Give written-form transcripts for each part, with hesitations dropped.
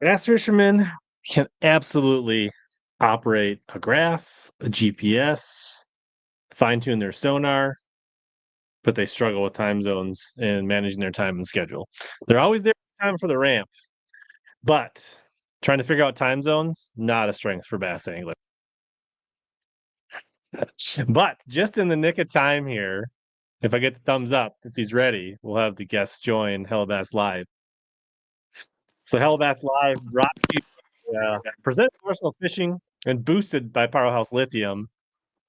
Bass fishermen can absolutely operate a graph, a GPS, fine tune their sonar, but they struggle with time zones and managing their time and schedule. They're always there in time for the ramp, but trying to figure out time zones, not a strength for bass angling. But just in the nick of time here, if I get the thumbs up, if he's ready, we'll have the guests join HellaBass Live. So HellaBass Live brought to you, presented by Arsenal Fishing and boosted by Powerhouse Lithium.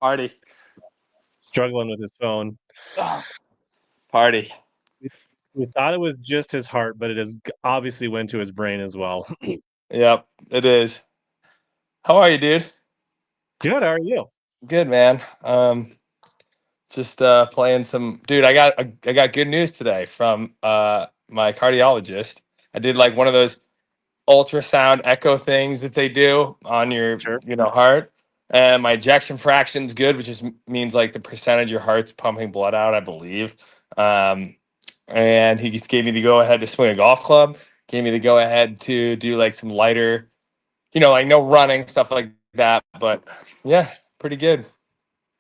Party. Struggling with his phone. Party. We thought it was just his heart, but it has obviously went to his brain as well. Yep, it is. How are you, dude? Good. How are you? Good, man. Just playing some. Dude, I got good news today from my cardiologist. I did like one of those ultrasound echo things that they do on your Sure. heart, and my ejection fraction's good, which just means like the percentage your heart's pumping blood out, I believe. And he just gave me the go ahead to swing a golf club, gave me the go ahead to do like some lighter, like no running stuff like that. But yeah, pretty good.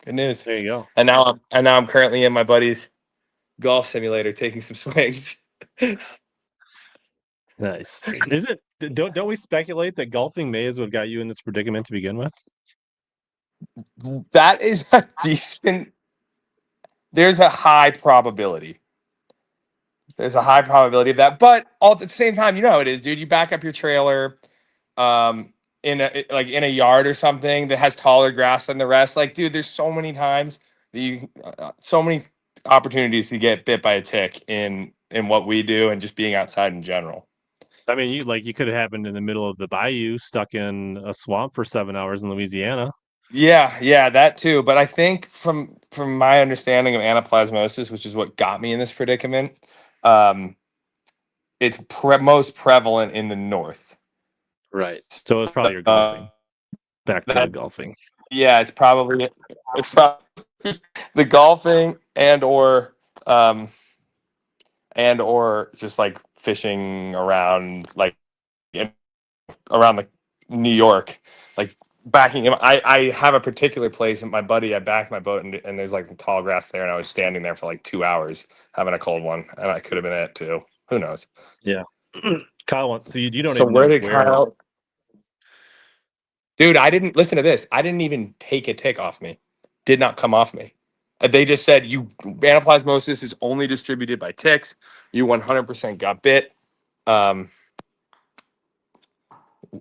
Good news. There you go. And now I'm currently in my buddy's golf simulator taking some swings. Nice. Is it? Don't we speculate that golfing may as well have got you in this predicament to begin with? That is a decent. There's a high probability. There's a high probability of that, but all at the same time, you know how it is, dude. You back up your trailer, in a yard or something that has taller grass than the rest. Like, dude, there's so many times that so many opportunities to get bit by a tick in what we do and just being outside in general. I mean, you could have happened in the middle of the bayou, stuck in a swamp for 7 hours in Louisiana. Yeah, that too. But I think from my understanding of anaplasmosis, which is what got me in this predicament, it's most prevalent in the north. Right. So it's probably your golfing. Back to That, golfing. yeah, it's probably the golfing and or just like fishing around around New York, like backing him. I have a particular place in my buddy. I backed my boat and there's like tall grass there, and I was standing there for like 2 hours having a cold one, and I could have been it too. Who knows? Yeah. Kyle, so you don't So even know where did where. Kyle? Dude, I didn't listen to this. I didn't even take a tick off me. Did not come off me. They just said anaplasmosis is only distributed by ticks. You 100% got bit.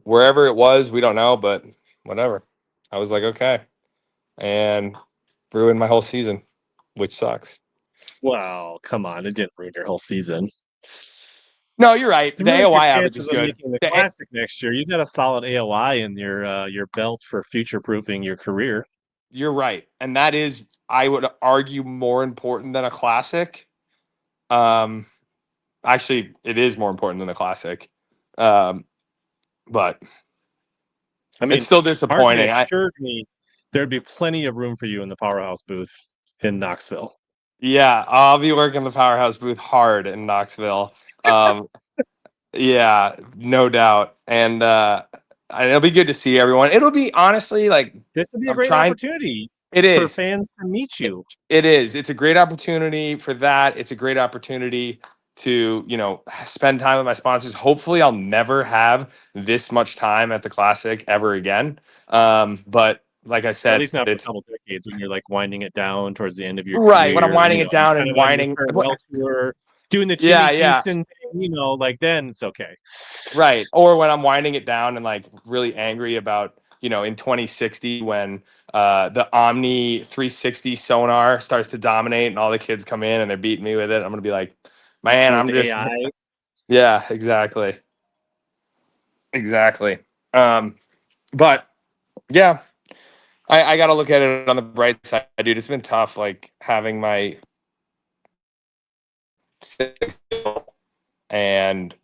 Wherever it was, we don't know, but whatever. I was like, okay, and ruined my whole season, which sucks. Wow, come on! It didn't ruin your whole season. No, you're right. It The ruined your AOI average is chances of good. making the classic next year. You got a solid AOI in your belt for future proofing your career. You're right, and that is, I would argue, more important than a classic. Actually, it is more important than a classic. But I mean, it's still disappointing. RJ assured me there'd be plenty of room for you in the powerhouse booth in Knoxville. Yeah, I'll be working the powerhouse booth hard in Knoxville. Yeah, no doubt. And it'll be good to see everyone. It'll be honestly like This would be a I'm great trying. opportunity It for is. fans to meet you. It is. It's a great opportunity for that. It's a great opportunity to, spend time with my sponsors. Hopefully I'll never have this much time at the Classic ever again. But like I At said, least not for a it's couple decades when you're like winding it down towards the end of your right when I'm career. winding it down kind and of on your winding. farewell tour, doing the Jimmy Yeah. Houston thing, like then it's okay. Right. Or when I'm winding it down and like really angry about, in 2060 when the Omni 360 sonar starts to dominate and all the kids come in and they're beating me with it. I'm going to be like, man, With I'm the just, AI. yeah, exactly. Exactly. But yeah, I got to look at it on the bright side, dude. It's been tough, like having my and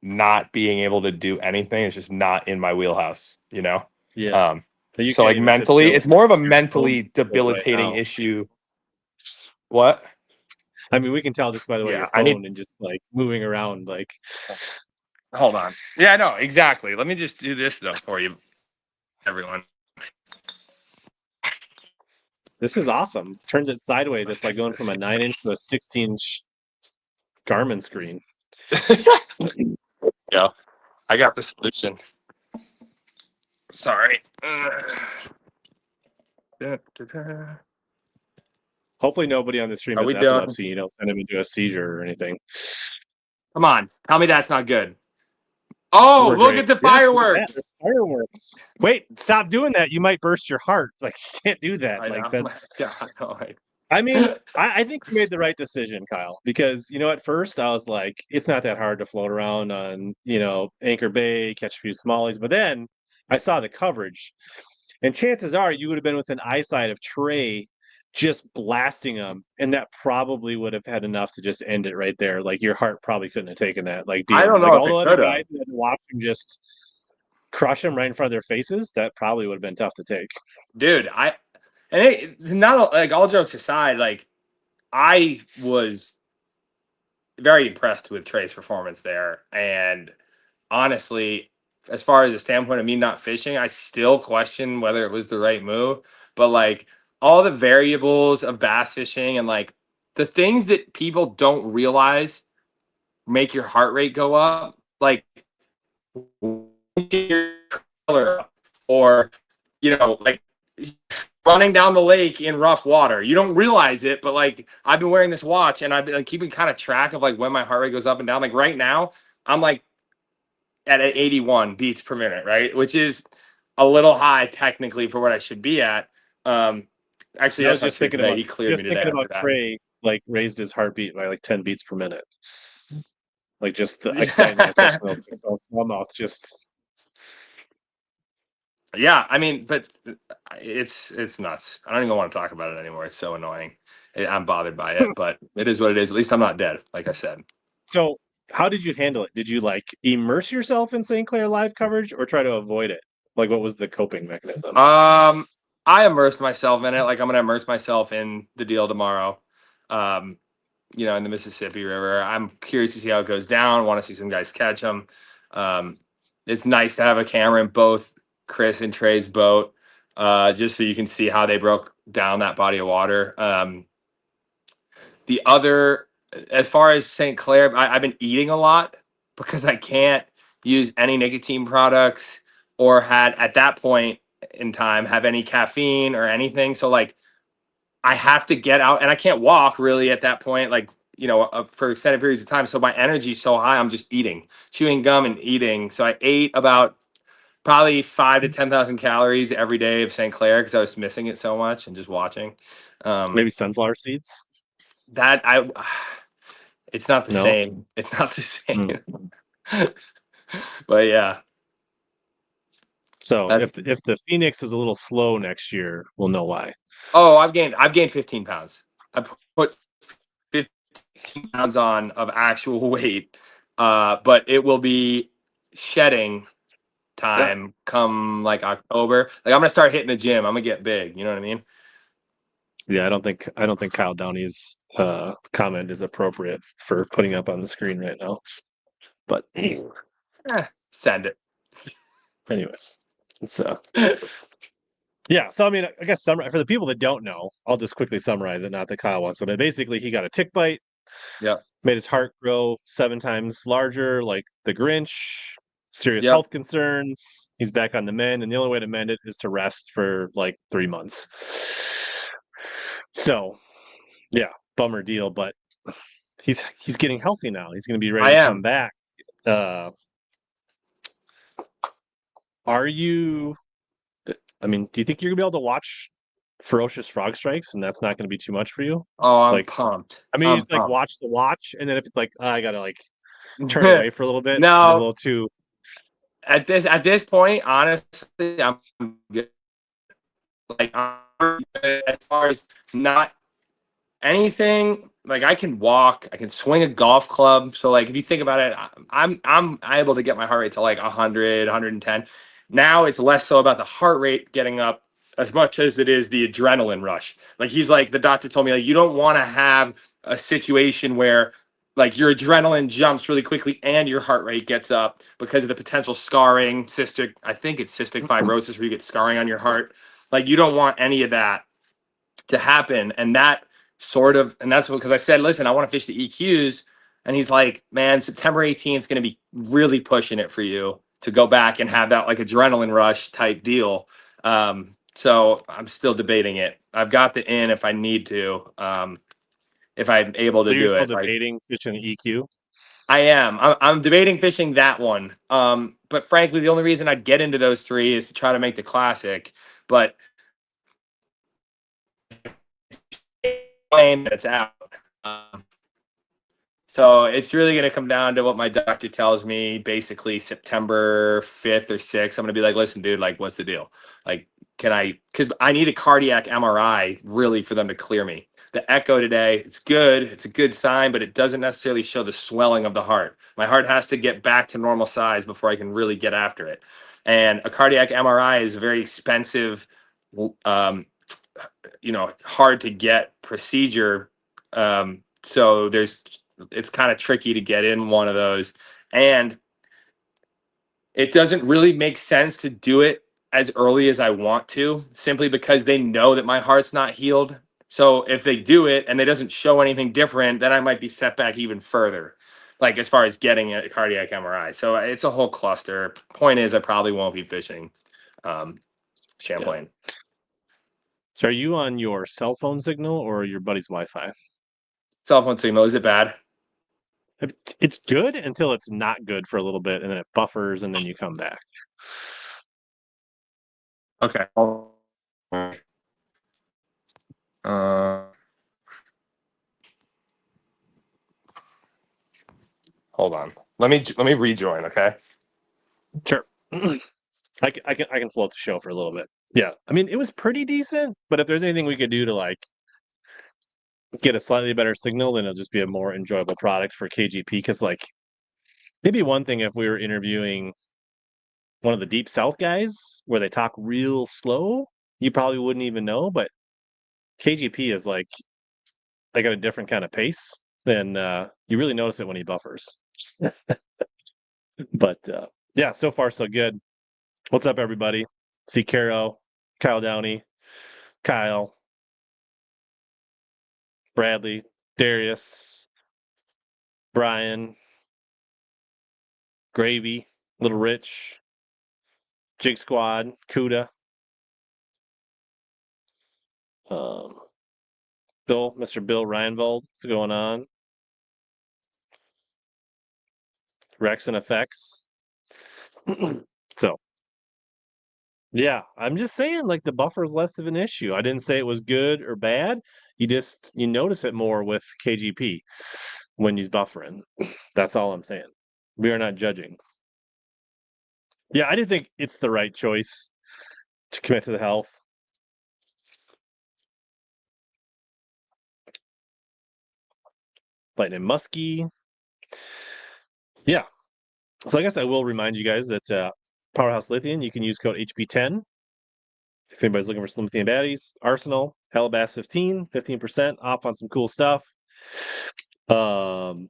not being able to do anything. It's just not in my wheelhouse, Yeah. You So can't like even sit mentally, still. it's more of a Your phone's mentally right debilitating now. issue. What? I mean, we can tell just by the way Yeah, your I need. phone and just like moving around, like Hold on. Yeah, no, exactly. Let me just do this though for you, everyone. This is awesome. Turns it sideways. It's like going from a 9-inch to a 16-inch Garmin screen. Yeah, I got the solution. Sorry. Hopefully nobody on the stream Are has we done? epilepsy. You don't send them into a seizure or anything. Come on, tell me that's not good. Oh, We're look great. at the Yeah, look at that. fireworks! There's fireworks. Wait, stop doing that. You might burst your heart. Like, you can't do that. I know. Like, that's. God, I mean, I think you made the right decision, Kyle, because, at first I was like, it's not that hard to float around on, Anchor Bay, catch a few smallies. But then I saw the coverage, and chances are you would have been within eyesight of Trey just blasting them. And that probably would have had enough to just end it right there. Like, your heart probably couldn't have taken that. Like, I being don't like know if all the it other could guys have. that had to watch him just crush him right in front of their faces, that probably would have been tough to take. Dude, not like all jokes aside, like I was very impressed with Trey's performance there. And honestly, as far as the standpoint of me not fishing, I still question whether it was the right move. But like all the variables of bass fishing and like the things that people don't realize make your heart rate go up, like or like running down the lake in rough water. You don't realize it, but like I've been wearing this watch and I've been like, keeping kind of track of like when my heart rate goes up and down. Like right now, I'm like at 81 beats per minute, right? Which is a little high technically for what I should be at. Actually, I was that's not just true thinking today. about He cleared me today after Trey, like, raised his heartbeat by like 10 beats per minute. Like, just the excitement of catching that. those smallmouth. Just Yeah, I mean, but it's nuts. I don't even want to talk about it anymore. It's so annoying. I'm bothered by it, but it is what it is. At least I'm not dead, like I said. so. How did you handle it? Did you like immerse yourself in St. Clair live coverage or try to avoid it? Like, what was the coping mechanism? I immersed myself in it. Like I'm gonna immerse myself in the deal tomorrow. Um, in the Mississippi River. I'm curious to see how it goes down. Want to see some guys catch them. It's nice to have a camera in both Chris and Trey's boat, just so you can see how they broke down that body of water. The other, as far as St. Clair, I've been eating a lot because I can't use any nicotine products or had at that point in time have any caffeine or anything. So like I have to get out and I can't walk really at that point, like, for extended periods of time. So my energy's so high, I'm just eating, chewing gum and eating. So I ate about probably 5 to 10,000 calories every day of St. Clair because I was missing it so much and just watching. Maybe sunflower seeds? That it's not the No. same. It's not the same. Mm. But yeah, So that's. if the Phoenix is a little slow next year, we'll know why. Oh, I've gained 15 pounds. I put 15 pounds on of actual weight, but it will be shedding time come like October. Like I'm gonna start hitting the gym. I'm gonna get big. You know what I mean? Yeah, I don't think Kyle Downey's comment is appropriate for putting up on the screen right now. But Send it. anyways, so yeah. So I mean, I guess for the people that don't know, I'll just quickly summarize it. Not that Kyle wants to, but basically, he got a tick bite. Yep. Made his heart grow 7 times larger, like the Grinch. Serious Yep. health concerns. He's back on the mend, and the only way to mend it is to rest for like 3 months. So, yeah, bummer deal, but he's getting healthy now. He's going to be ready I to come am. back. Are you? I mean, do you think you're going to be able to watch ferocious frog strikes, and that's not going to be too much for you? Oh, I'm Like, pumped. I mean, you I'm just like pumped. watch the watch, and then if it's like, I gotta like turn away for a little bit, a No, little too. at this point, honestly, I'm good. Like as far as not anything, like I can walk, I can swing a golf club. So like if you think about it, I'm able to get my heart rate to like 100, 110. Now it's less so about the heart rate getting up as much as it is the adrenaline rush. Like he's like the doctor told me like you don't want to have a situation where like your adrenaline jumps really quickly and your heart rate gets up because of the potential scarring, cystic, I think it's cystic fibrosis where you get scarring on your heart. Like you don't want any of that to happen. And that sort of, and that's what, because I said, listen, I want to fish the EQs. And he's like, man, September 18th is going to be really pushing it for you to go back and have that like adrenaline rush type deal. So I'm still debating it. I've got the in if I need to, if I'm able So to you're do still it. Like debating fishing the EQ? I am. I'm debating fishing that one. But frankly, the only reason I'd get into those three is to try to make the classic. But plane that's out. Um, so it's really going to come down to what my doctor tells me. Basically, September 5th or 6th, I'm going to be like, listen, dude, like, what's the deal? Like, can I? Because I need a cardiac MRI really for them to clear me. The echo today, it's good. It's a good sign, but it doesn't necessarily show the swelling of the heart. My heart has to get back to normal size before I can really get after it. And a cardiac MRI is a very expensive, um, hard to get procedure. So it's kind of tricky to get in one of those. And it doesn't really make sense to do it as early as I want to, simply because they know that my heart's not healed. So if they do it and it doesn't show anything different, then I might be set back even further, like as far as getting a cardiac MRI. So it's a whole cluster. Point is, I probably won't be fishing Champlain. Yeah. So are you on your cell phone signal or your buddy's Wi-Fi? Cell phone signal, is it bad? It's good until it's not good for a little bit, and then it buffers, and then you come back. Okay. Hold on. Let me rejoin. Okay. Sure. I can float the show for a little bit. Yeah, I mean it was pretty decent, but if there's anything we could do to like get a slightly better signal, then it'll just be a more enjoyable product for KGP. Because like maybe one thing if we were interviewing one of the deep south guys where they talk real slow, you probably wouldn't even know. But KGP is like they got a different kind of pace. Then you really notice it when he buffers. But yeah, so far so good. What's up, everybody? See Caro, Kyle Downey, Kyle, Bradley, Darius, Brian, Gravy, Little Rich, Jig Squad, Cuda, um, Mr. Bill Reinvold. What's going on? Rex and Effects. So, yeah, I'm just saying, like, the buffer is less of an issue. I didn't say it was good or bad. You notice it more with KGP when he's buffering. That's all I'm saying. We are not judging. Yeah, I do think it's the right choice to commit to the health. Lightning Muskie. Yeah. So I guess I will remind you guys that Powerhouse Lithium, you can use code HP10 if anybody's looking for some lithium batteries. Arsenal, HellaBass 15% off on some cool stuff. And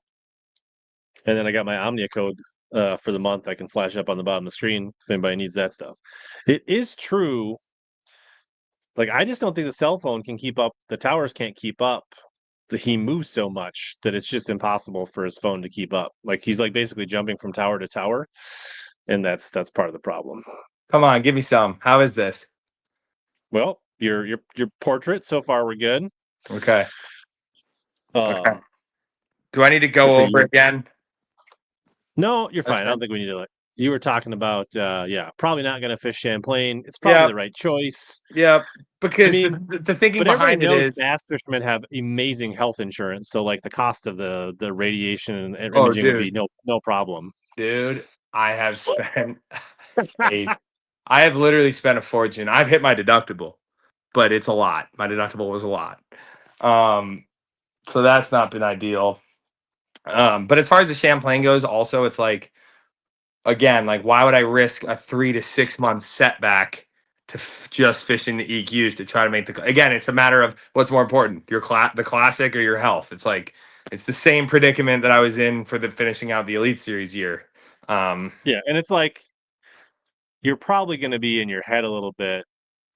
then I got my Omnia code for the month. I can flash up on the bottom of the screen if anybody needs that stuff. It is true. Like, I just don't think the cell phone can keep up. The towers can't keep up. He moves so much that it's just impossible for his phone to keep up. Like he's like basically jumping from tower to tower, and that's part of the problem. Come on, give me some. How is this? Well, your portrait so far we're good. Okay. Okay. Um, Do I need to go over again? No, you're fine. I don't think we need to. You were talking about, probably not going to fish Champlain. It's probably the right choice. Yeah, because I mean, the thinking behind it is bass fishermen have amazing health insurance, so like the cost of the radiation and imaging would be no problem. Dude, I have spent I have literally spent a fortune. I've hit my deductible, but it's a lot. My deductible was a lot. So that's not been ideal. But as far as the Champlain goes, also it's like again, like why would I risk a 3 to 6 month setback to just fishing the EQs to try to make again, it's a matter of what's more important, the classic or your health. It's like It's the same predicament that I was in for the finishing out the Elite Series year. Yeah, and it's like you're probably going to be in your head a little bit,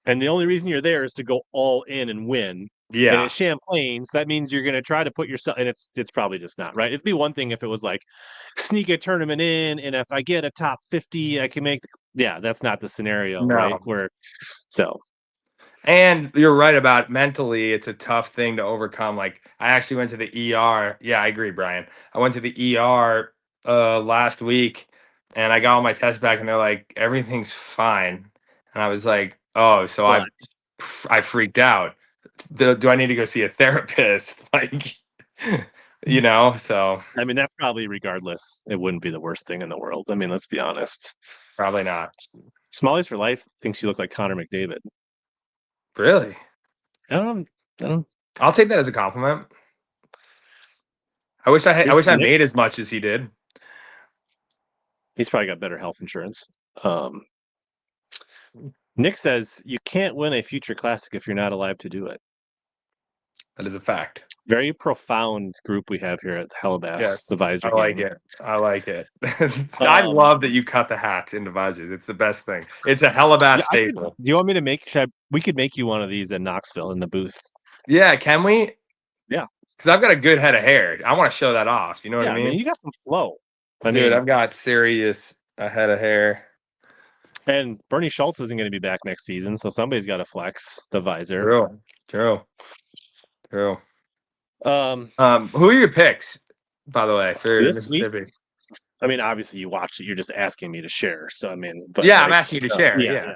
and the only reason you're there is to go all in and win. And Yeah. it's Champlain, so that means you're going to try to put yourself, and it's probably just not right. It'd be one thing if it was like sneak a tournament in, and if I get a top 50, I can make the. Yeah, that's not the scenario, right? No. Where so And you're right about mentally, it's a tough thing to overcome. Like I actually went to the ER. Yeah, I agree, Brian. I went to the ER last week and I got all my tests back and they're like, everything's fine. And I was like, oh, so but I freaked out. Do I need to go see a therapist? Like, so I mean that's probably regardless. It wouldn't be the worst thing in the world. I mean, let's be honest. probably not. Smalley's for life thinks you look like Connor McDavid. Really? I don't. I don't. I'll take that as a compliment. I wish I Here's wish I Nick. made as much as he did. He's probably got better health insurance. Nick says you can't win a future classic if you're not alive to do it. That is a fact. Very profound group we have here at HellaBass, Yes, the Visor I like Gang. it. I like it. I Um, love that you cut the hats into visors. It's the best thing. It's a HellaBass yeah, staple. do you want me to make? We could make you one of these in Knoxville in the booth. Yeah, can we? Yeah, Because I've got a good head of hair. I want to show that off. You know what yeah. I I mean, mean? you got some flow. I Dude, mean, I've got serious a head of hair. and Bernie Schultz isn't going to be back next season, so somebody's got to flex the visor. True. True. True. Um, Who are your picks, by the way, for this week, Mississippi? I mean, obviously you watched it. You're just asking me to share. So I mean, but Yeah, I'm like, asking you to share. yeah, Yeah.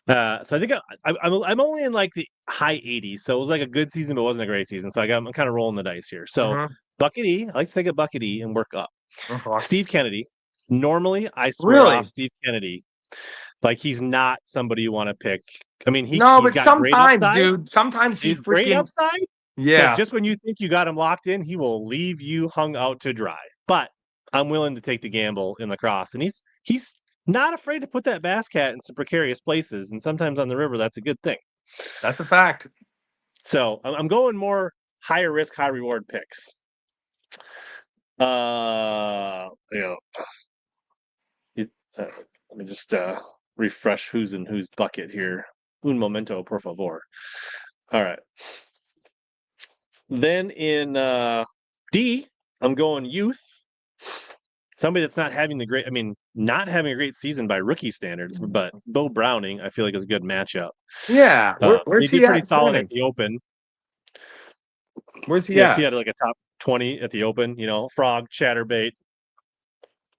yeah. So I think I'm only in like the high 80s, so it was like a good season, but wasn't a great season. So I'm kind of rolling the dice here. So Mhm. Bucket E, I like to take a Bucket E and work up. Okay. Steve Kennedy. Normally, I swear off Really? Steve Kennedy. Like he's not somebody you want to pick. I mean, No, he's but got great sometimes, upside. dude, sometimes he He's great freaking upside, but yeah. just when you think you got him locked in, he will leave you hung out to dry. But I'm willing to take the gamble in the Crosse, and he's not afraid to put that bass cat in some precarious places, and sometimes on the river that's a good thing. That's a fact. So I'm going more higher risk, high reward picks. You know, let me just refresh who's in whose bucket here. Un momento, por favor. All right. Then in D, I'm going youth. Somebody that's not having the great, I mean, not having a great season by rookie standards, but Bo Browning, I feel like is a good matchup. Yeah. Where's He he did pretty at in solid at standings? the Open. Where's he Yeah, he at? had like a top 20 at the Open. Frog, chatterbait,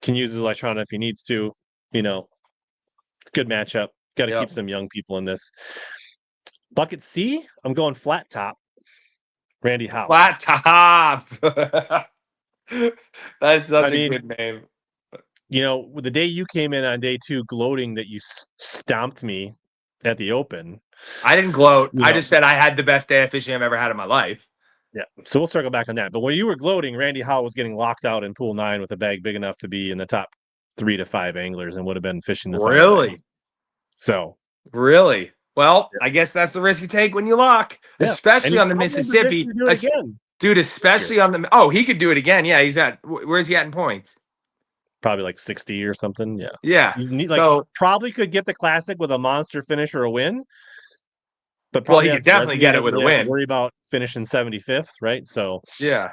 can use his electron if he needs to. You know, good matchup. Got to keep Yep. some young people in this. Bucket C, I'm going flat top. Randy Howe. Flat top. That's I such a mean, good name. the day you came in on day 2 gloating that you stomped me at the Open. I didn't gloat. You I know, just said I had the best day of fishing I've ever had in my life. yeah. So we'll circle back on that. But when you were gloating, Randy Howe was getting locked out in pool 9 with a bag big enough to be in the top 3 to 5 anglers and would have been fishing the final day. Really? So, Really? Well, I guess that's the risk you take when you lock, yeah. And especially he's on the probably in position Mississippi. to do it again. Dude, especially on the oh, he could do it again. Yeah, he's at where's he at in points? Probably like 60 or something. Yeah. Yeah. Like So probably could get the classic with a monster finish or a win, but well, probably he has could the definitely resume, get it doesn't with a really have to win. worry about finishing 75th, right? So Yeah.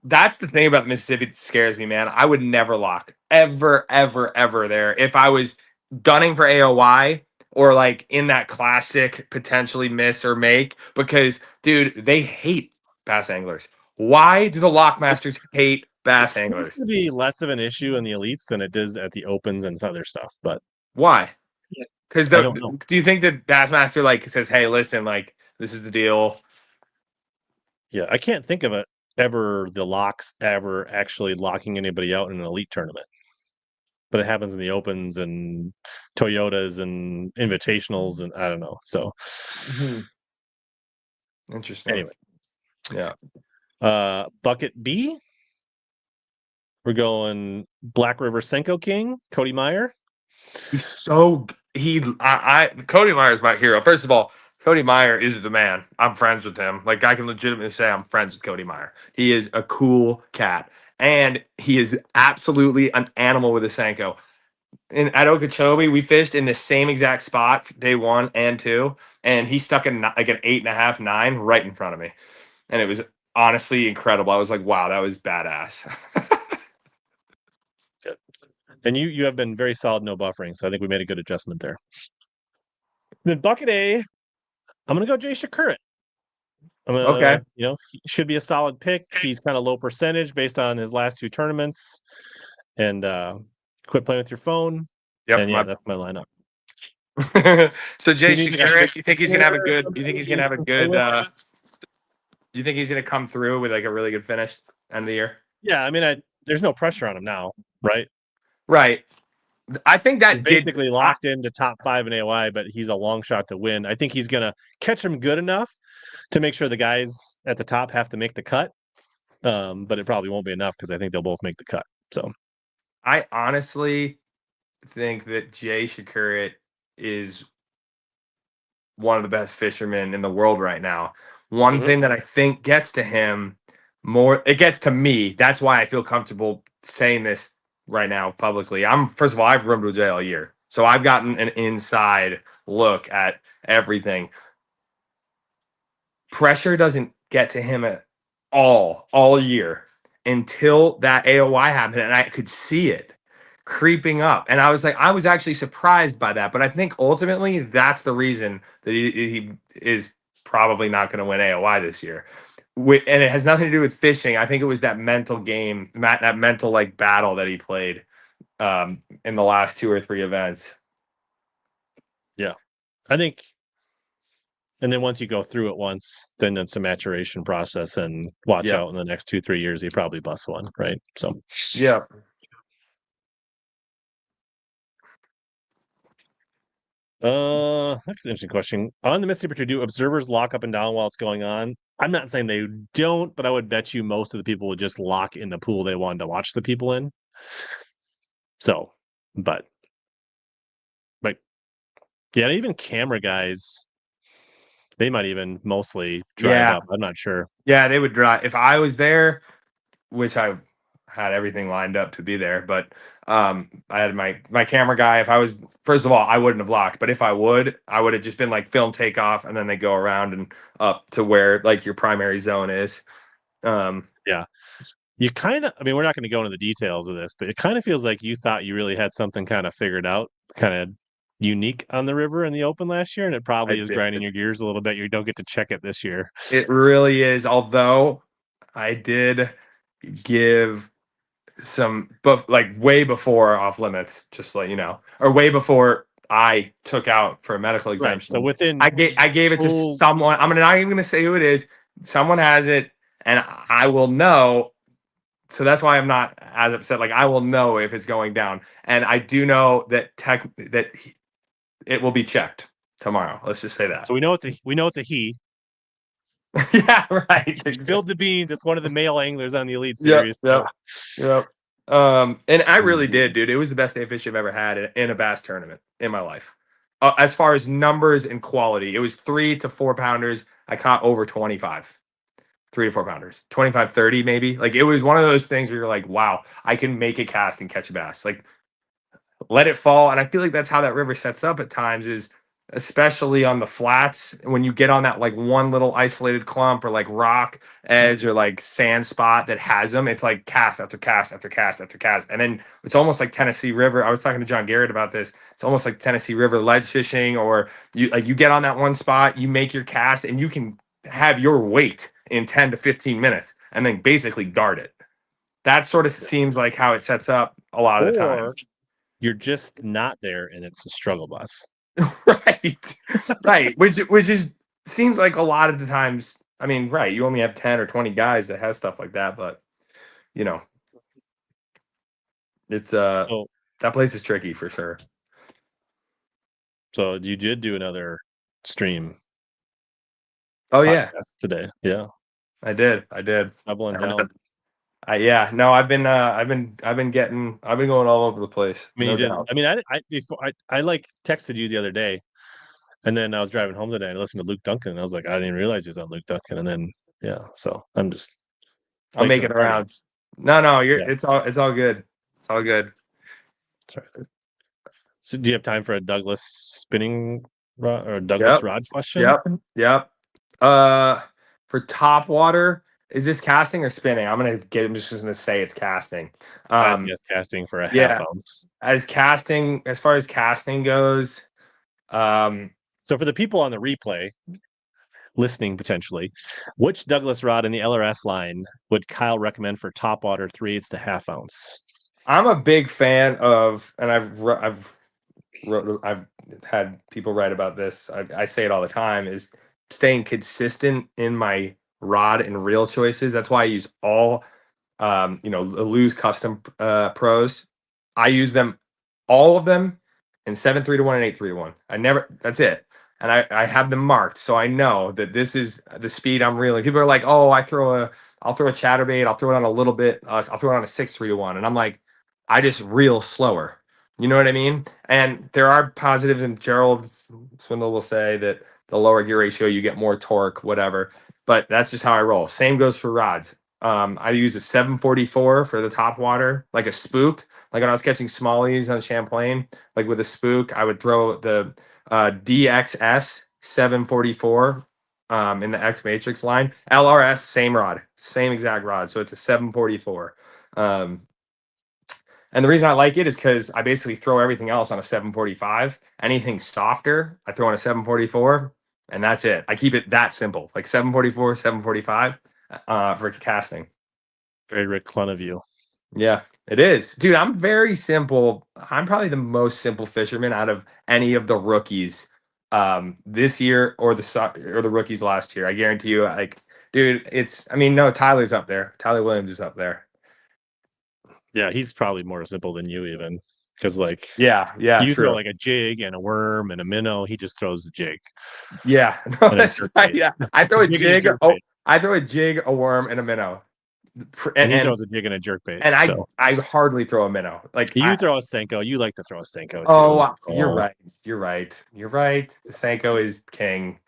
That's the thing about Mississippi that scares me, man. I would never lock ever, ever, ever there. If I was gunning for AOY or like in that classic potentially miss or make, because dude, they hate bass anglers. Why do the lock masters it's hate it bass seems anglers? to be less of an issue in the elites than it does at the opens and other stuff. But Why? Because I don't know. do you think that Bassmaster like says, "Hey, listen, like this is the deal"? Yeah, I can't think of it ever the locks ever actually locking anybody out in an elite tournament. But it happens in the opens and Toyotas and invitationals and I don't know. So Interesting. anyway, Yeah. bucket B, we're going Black River Senko King, Cody Meyer. He's so he I Cody Meyer is my hero. First of all, Cody Meyer is the man. I'm friends with him. Like I can legitimately say I'm friends with Cody Meyer. He is a cool cat, and he is absolutely an animal with a Senko. At Okeechobee, we fished in the same exact spot day 1 and 2, and he stuck like an 8.5, 9 right in front of me, and it was honestly incredible. I was like, wow, that was badass. Good. And you have been very solid, no buffering. So I think we made a good adjustment there. Then bucket A, I'm gonna go Jay Shakurit. Okay. He should be a solid pick. He's kind of low percentage based on his last 2 tournaments. And quit playing with your phone. Yep. And yeah, that's my lineup. So Jay You need to Shakurik, you think he's gonna have a share good? You think he's gonna somebody have a to play good? with. You think he's gonna come through with like a really good finish end of the year? Yeah, I mean, there's no pressure on him now, right? Right. I think He's that did. basically locked into top 5 in AOI, but he's a long shot to win. I think he's gonna catch him good enough to make sure the guys at the top have to make the cut. But it probably won't be enough because I think they'll both make the cut. So I honestly think that Jay Shakurit is one of the best fishermen in the world right now. One Mhm. thing that I think gets to him more, it gets to me. That's why I feel comfortable saying this right now publicly. First of all, I've roomed with Jay all year, so I've gotten an inside look at everything. Pressure doesn't get to him at all year until that AOY happened, and I could see it creeping up. And I was actually surprised by that. But I think ultimately that's the reason that he is probably not going to win AOY this year. And it has nothing to do with fishing. I think it was that mental game, that mental like battle that he played in the last 2 or 3 events. yeah, I think. And then once you go through it once, then it's a maturation process, and watch Yeah. out in the next 2-3 years, he probably busts one, right? So Yeah. that's an interesting question. On the Mississippi River, do observers lock up and down while it's going on? I'm not saying they don't, but I would bet you most of the people would just lock in the pool they wanted to watch the people in. So, but like, yeah, even camera guys, they might even mostly drive Yeah. up. I'm not sure. Yeah. They would drive. If I was there, which I had everything lined up to be there, but I had my camera guy. If I was, first of all, I wouldn't have locked, but if I would have just been like film takeoff, and then they go around and up to where like your primary zone is. Yeah. You kind of, I mean, we're not going to go into the details of this, but it kind of feels like you thought you really had something kind of figured out, kind of unique on the river in the open last year, and it I probably is did. grinding your gears a little bit. You don't get to check it this year. It really is. Although I did give some, but like way before off limits, just to let you know, or way before I took out for a medical Right. So exemption. within I gave it to full, someone. Not even gonna say who it is. Someone has it, and I will know. So that's why I'm not as upset. Like I will know if it's going down, and I do know that it will be checked tomorrow. Let's just say that. so we know it's a he. Yeah, right. Spilled the beans. It's one of the male anglers on the Elite Yep, Series. yep, So. yep. And I really did, dude. It was the best day of fishing I've ever had in a bass tournament in my life. As far as numbers and quality, it was 3 to 4 pounders. I caught over 25, 3 to 4 pounders, 25, 30 maybe. Like it was one of those things where you're like, wow, I can make a cast and catch a bass. Like let it fall. And I feel like that's how that river sets up at times is especially on the flats when you get on that like one little isolated clump or like rock edge or like sand spot that has them. It's like cast after cast after cast after cast. And then it's almost like Tennessee River. I was talking to John Garrett about this. It's almost like Tennessee River ledge fishing, or you get on that one spot, you make your cast and you can have your weight in 10 to 15 minutes and then basically guard it. That sort of seems like how it sets up a lot of the time. Or you're just not there, and it's a struggle bus. Right. Right. Which is seems like a lot of the times. I mean, right, you only have 10 or 20 guys that has stuff like that, but you know, it's So, that place is tricky for sure. so you did do another stream Oh yeah, podcast today. Yeah, I did. I did. doubling And, down. yeah, no, I've been going all over the place, I mean, you no did. doubt. I mean, I before I like texted you the other day, And then I was driving home today and I listened to Luke Duncan and I was like, I didn't even realize he was on Luke Duncan. And then yeah, so I'm just I'll late make to the it party. around. No, Yeah, it's all good. It's all good. sorry. So do you have time for a Douglas spinning rod or a Douglas Yep. rod question? Yep. For top water, is this casting or spinning? I'm just gonna say it's casting. I'd Um, guess casting for a half yeah. ounce. As far as casting goes, um, So for the people on the replay listening potentially, which Douglas rod in the LRS line would Kyle recommend for top water 3/8 to half ounce? I'm a big fan of, and I've had people write about this. I say it all the time: is staying consistent in my rod and reel choices. That's why I use all Lose custom pros. I use them, all of them, in 7-3-1 and 8-3-1. I never. That's it. And I have them marked, so I know that this is the speed I'm reeling. People are like, "Oh, I'll throw a chatterbait. I'll throw it on a little bit. I'll throw it on a 6-3-1," and I'm like, I just reel slower. You know what I mean? And there are positives, and Gerald Swindle will say that the lower gear ratio, you get more torque, whatever. But that's just how I roll. Same goes for rods. I use a 744 for the top water, like a spook. Like when I was catching smallies on Champlain, like with a spook, I would throw the DXS 744 in the X Matrix line. LRS, same rod, same exact rod. So it's a 744. Um, and the reason I like it is because I basically throw everything else on a 745. Anything softer, I throw on a 744, and that's it. I keep it that simple, like 744, 745 for casting. Very Rick Clun of you. Yeah, it is. Dude, I'm very simple. I'm probably the most simple fisherman out of any of the rookies this year or the rookies last year. I guarantee you, like, dude, no, Tyler's up there. Tyler Williams is up there. Yeah, he's probably more simple than you even because like Yeah, you throw true. like a jig and a worm and a minnow. He just throws a jig Yeah, no, and a that's jerk right. bait. Yeah, A jig and a jerk bait. I throw a jig, a worm, and a minnow, And he and throws a jig and a jerk bait. and So I hardly throw a minnow. Like you I throw a Senko. You like to throw a Senko too. Oh, you're Oh, right. You're right. You're right. The Senko is king,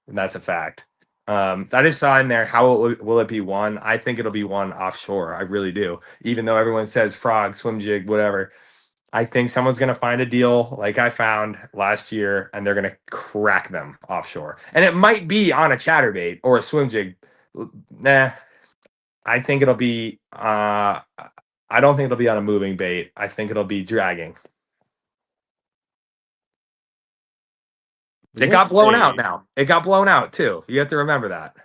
and that's a fact. I just saw in there how will it be won? I think it'll be won offshore. I really do. Even though everyone says frog, swim jig, whatever, I think someone's gonna find a deal like I found last year, and they're gonna crack them offshore. And it might be on a chatterbait or a swim jig. Nah, I think it'll be. I don't think it'll be on a moving bait. I think it'll be dragging. It we'll got blown out see. now. It got blown out too. You have to remember that,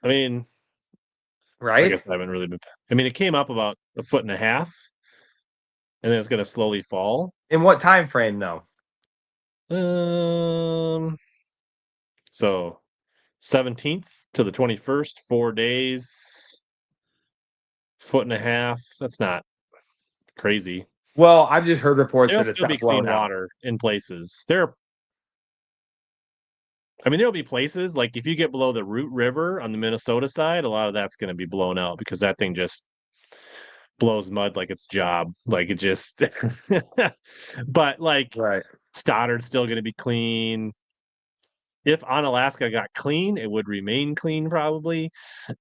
I mean, I right? guess I haven't really been. I mean, it came up about a foot and a half, and then it's going to slowly fall. In what time frame though? Um, so 17th to the 21st, 4 days, foot and a half. That's not crazy. Well, I've just heard reports There'll that it's still be got clean blown out. water in places. There'll be places like if you get below the Root River on the Minnesota side, a lot of that's going to be blown out because that thing just blows mud like its job. Like it just, but like Right. Stoddard's still going to be clean. If Onalaska got clean, it would remain clean probably.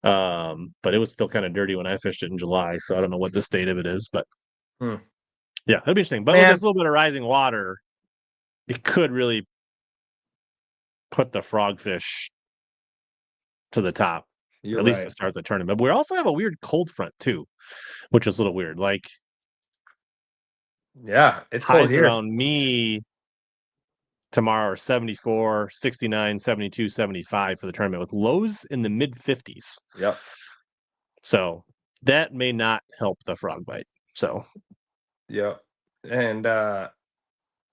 But it was still kind of dirty when I fished it in July, so I don't know what the state of it is. But Hmm. yeah, it'll be interesting. But with Man, this little bit of rising water, it could really put the frogfish to the top, you're at least right. to start the tournament. But we also have a weird cold front too, which is a little weird. Like Yeah, it's cold highs here. around me tomorrow are 74, 69, 72, 75 for the tournament with lows in the mid 50s. Yep. So that may not help the frog bite. So Yep. And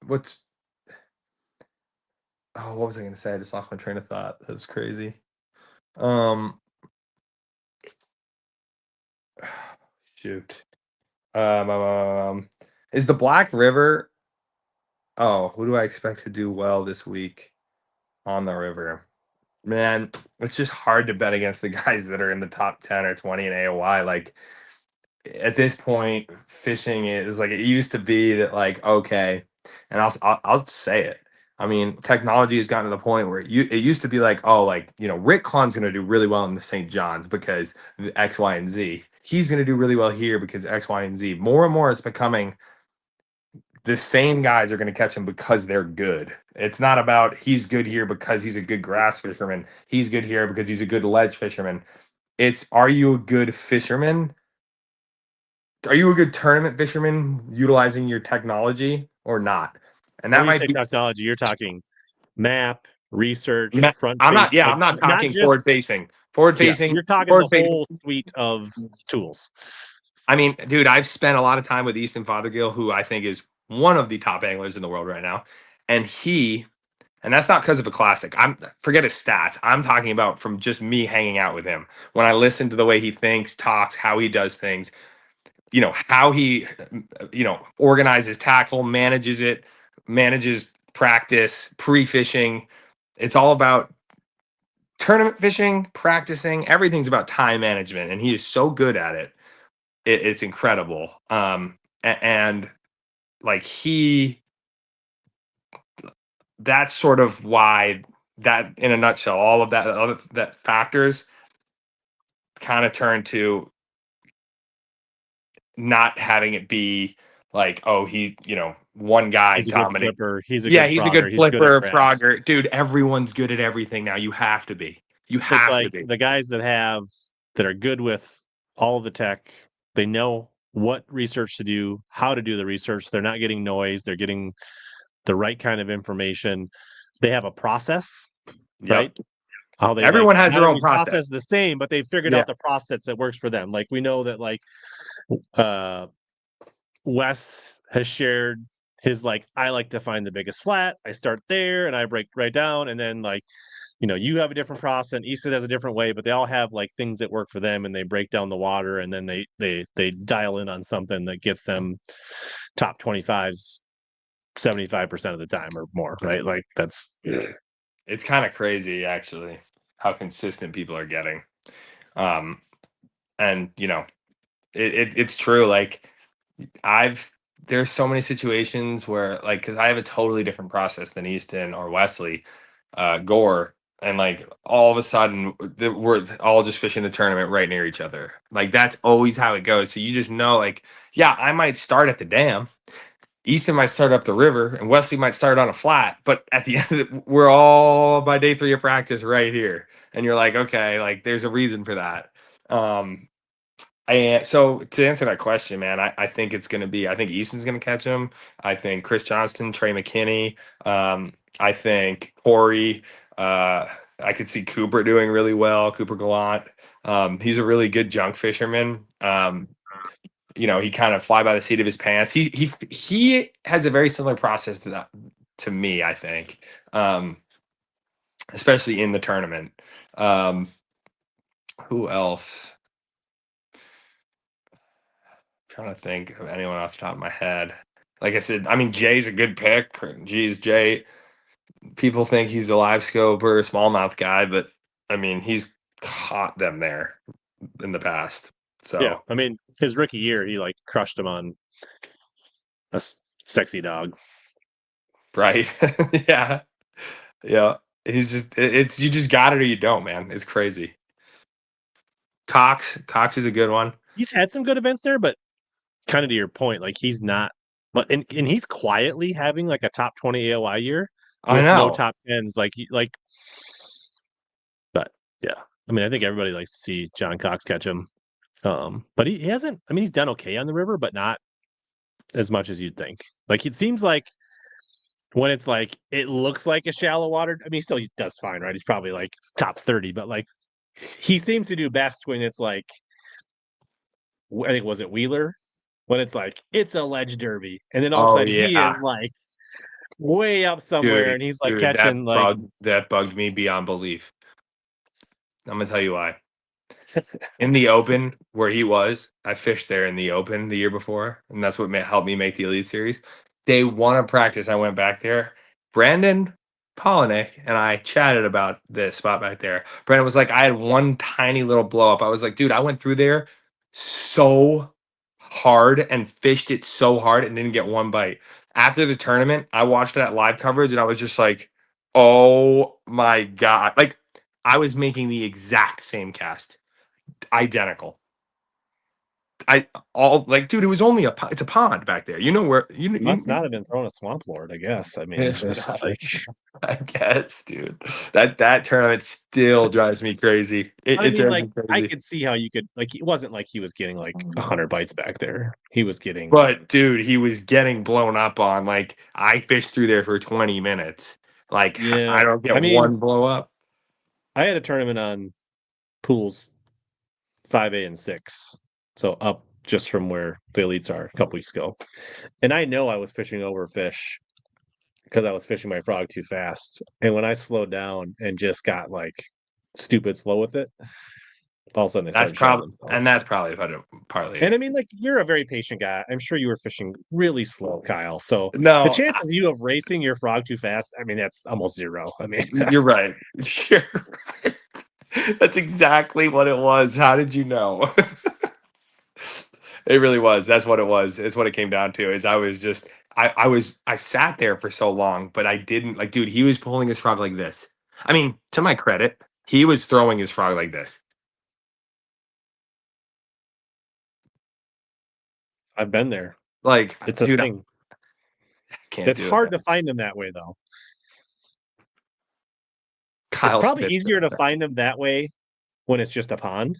what's what was I gonna say? I just lost my train of thought. That's crazy. Um shoot. Is the Black River, who do I expect to do well this week on the river? Man, it's just hard to bet against the guys that are in the top 10 or 20 in AOY. Like at this point, fishing is like it used to be that like, okay, and I'll say it. I mean, technology has gotten to the point where it used to be like, oh, like, Rick Clunn's going to do really well in the St. John's because the X, Y, and Z. He's going to do really well here because X, Y, and Z. More and more, it's becoming the same guys are going to catch him because they're good. It's not about he's good here because he's a good grass fisherman. He's good here because he's a good ledge fisherman. It's, are you a good fisherman? Are you a good tournament fisherman utilizing your technology or not? And And that when you might say be. technology, you're talking map, research, front I'm not. face, Yeah, like I'm not not talking just forward facing. Forward yes, facing. you're talking the Forward facing. whole suite of tools. I mean, dude, I've spent a lot of time with Easton Fothergill, who I think is one of the top anglers in the world right now, and and that's not because of a classic. I'm forget his stats. I'm talking about from just me hanging out with him. When I listen to the way he thinks, talks, how he does things, how he, organizes tackle, manages it, manages practice, pre-fishing. It's all about tournament fishing, practicing. Everything's about time management, and he is so good at it. It's incredible. And like that's sort of why that, in a nutshell, all of that other that factors kind of turn to not having it be like, oh, one guy He's a good dominate. flipper. He's a Yeah, good he's a good frogger. He's good at flipper, grass. frogger. Dude, everyone's good at everything now. You have to be. You It's have to like be. the guys that are good with all of the tech. They know what research to do, how to do the research. They're not getting noise. They're getting the right kind of information. They have a process, Yep. right? How they like Everyone has not their own every process process. is the same, but they figured Yeah. out the process that works for them. Like we know that like uh Wes has shared his like I like to find the biggest flat. I start there and I break right down, and then like you have a different process. Easton has a different way, but they all have like things that work for them, and they break down the water, and then they dial in on something that gets them top 25s 75% of the time or more, right? Like that's It's kind of crazy actually how consistent people are getting. Um and it's true. Like I've there's so many situations where like because I have a totally different process than Easton or Wesley, Gore, and like all of a sudden we're all just fishing the tournament right near each other. Like that's always how it goes. So you just know, like, yeah, I might start at the dam. Easton might start up the river, and Wesley might start on a flat. But at the end of it, we're all by day 3 of practice right here, and you're like, okay, like there's a reason for that. Um, and so to answer that question, man, I think it's going to be, I think Easton's going to catch him. I think Chris Johnston, Trey McKinney. I think Corey. Uh, I could see Cooper doing really well. Cooper Gallant. He's a really good junk fisherman. He kind of fly by the seat of his pants. He has a very similar process to that to me, I think, especially in the tournament. Um, who else? Trying to think of anyone off the top of my head. Like I said, I mean Jay's a good pick. Geez, Jay. People think he's a live scoper, smallmouth guy, but I mean he's caught them there in the past. yeah. So I mean, his rookie year, he like crushed him on sexy dog. right, yeah, yeah. He's just it's you just got it or you don't, man. It's crazy. Cox is a good one. He's had some good events there, but kind of to your point, like he's not. But and he's quietly having like a top 20 AOI year I with no know. top tens. Like, but yeah, I mean, I think everybody likes to see John Cox catch him. But he hasn't. I mean, he's done okay on the river, but not as much as you'd think. Like it seems like when it's like it looks like a shallow water. I mean, he still does fine, right? He's probably like top 30, but like he seems to do best when it's like I think was it Wheeler when it's like it's a ledge derby, and then all of a Oh sudden he yeah, is like way up somewhere, dude, and he's like dude, catching like that bugged me beyond belief. I'm gonna tell you why. In the open where he was, I fished there in the open the year before, and that's what helped me make the Elite Series. Day 1 of practice, I went back there. Brandon Polinick and I chatted about this spot back there. Brandon was like, I had one tiny little blow up. I was like, dude, I went through there so hard and fished it so hard and didn't get one bite. After the tournament, I watched that live coverage and I was just like, oh my God. Like, I was making the exact same cast, identical. I all like, dude, it was only it's a pond back there. You know where Must not have been throwing a Swamp Lord, I guess. I mean, just like I guess, dude. That tournament still drives me crazy. I It mean, drives like, me I crazy. could see how you could like. It wasn't like he was getting like 100 bites back there. He was getting. But dude, he was getting blown up on. Like, I fished through there for 20 minutes. Like, Yeah, I don't I get mean, one blow up. I had a tournament on pools 5A and 6, so up just from where the elites are a couple weeks ago, and I know I was fishing over fish because I was fishing my frog too fast, and when I slowed down and just got like stupid slow with it, all of a sudden they That's started showing probably themselves. and that's probably partly And I it. mean, like, you're a very patient guy. I'm sure you were fishing really slow, Kyle. So the No, chances of you of racing your frog too fast, I mean, that's almost zero. I mean, you're right. You're right. That's exactly what it was. How did you know? It really was. That's what it was. It's what it came down to. Is I was just I sat there for so long, but I didn't like, dude, he was pulling his frog like this. I mean, to my credit, he was throwing his frog like this. I've been there. Like, It's a dude, I thing. can't It's do it, hard to man. find them that way, though. It's Kyle probably Smith. easier to find them that way when it's just a pond.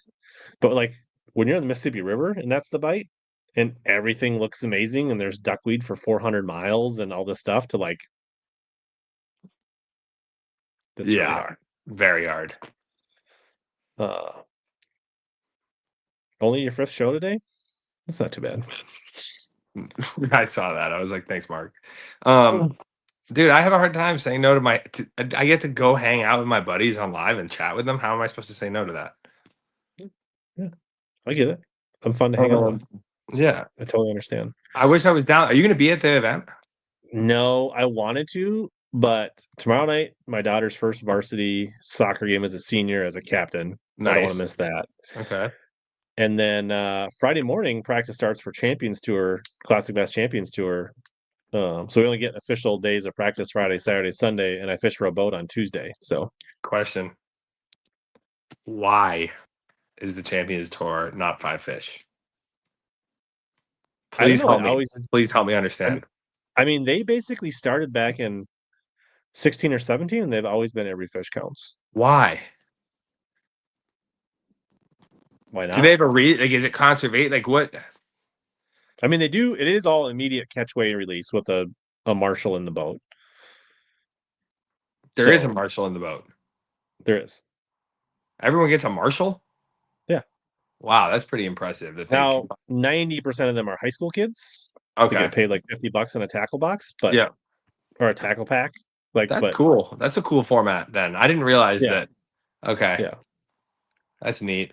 But like when you're in the Mississippi River and that's the bite, and everything looks amazing, and there's duckweed for 400 miles and all this stuff to like, that's really Yeah, hard. very hard. Uh, Only your fifth show today? That's not too bad. I saw that. I was like, thanks, Mark. Um, dude, I have a hard time saying no to I get to go hang out with my buddies on live and chat with them. How am I supposed to say no to that? Yeah, I get it. I'm fun to hang out Um, with. yeah, I totally understand. I wish I was down. Are you going to be at the event? No, I wanted to, but tomorrow night, my daughter's first varsity soccer game as a senior as a captain. So I don't want to Nice. miss that. Okay. And then Friday morning, practice starts for Champions Tour, Classic Bass Champions Tour. So we only get official days of practice Friday, Saturday, Sunday, and I fish for a boat on Tuesday. So Question: why is the Champions Tour not five fish? I don't Please know. It help me. always, Please help me I mean, understand. they basically started back in 16 or 17, and they've always been every fish counts. Why? Why Do they not? have a like? Is it conservate? Like what? I mean, they do. It is all immediate catchway release with a marshal in the boat. There is a So marshal in the boat. there is. Everyone gets a marshal. Yeah. Wow, that's pretty impressive. That they Now, can. 90% of them are high school kids to Okay. get paid like $50 in a tackle box, but Yeah, or a tackle pack. Like, that's but cool. That's a cool format. Then I didn't realize yeah, that. Okay, yeah, that's neat.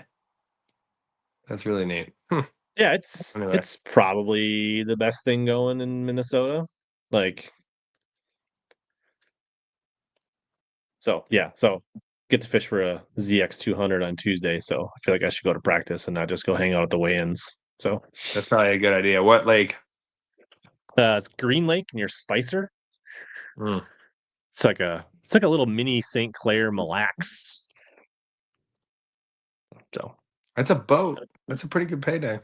That's really neat. yeah. Anyway, It's probably the best thing going in Minnesota. Like, so yeah, so get to fish for a ZX 200 on Tuesday. So I feel like I should go to practice and not just go hang out at the weigh-ins. So that's probably a good idea. What lake? it's Green Lake near Spicer. Mm, It's like a little mini St. Clair Mille Lacs. So that's a boat. That's a pretty good payday.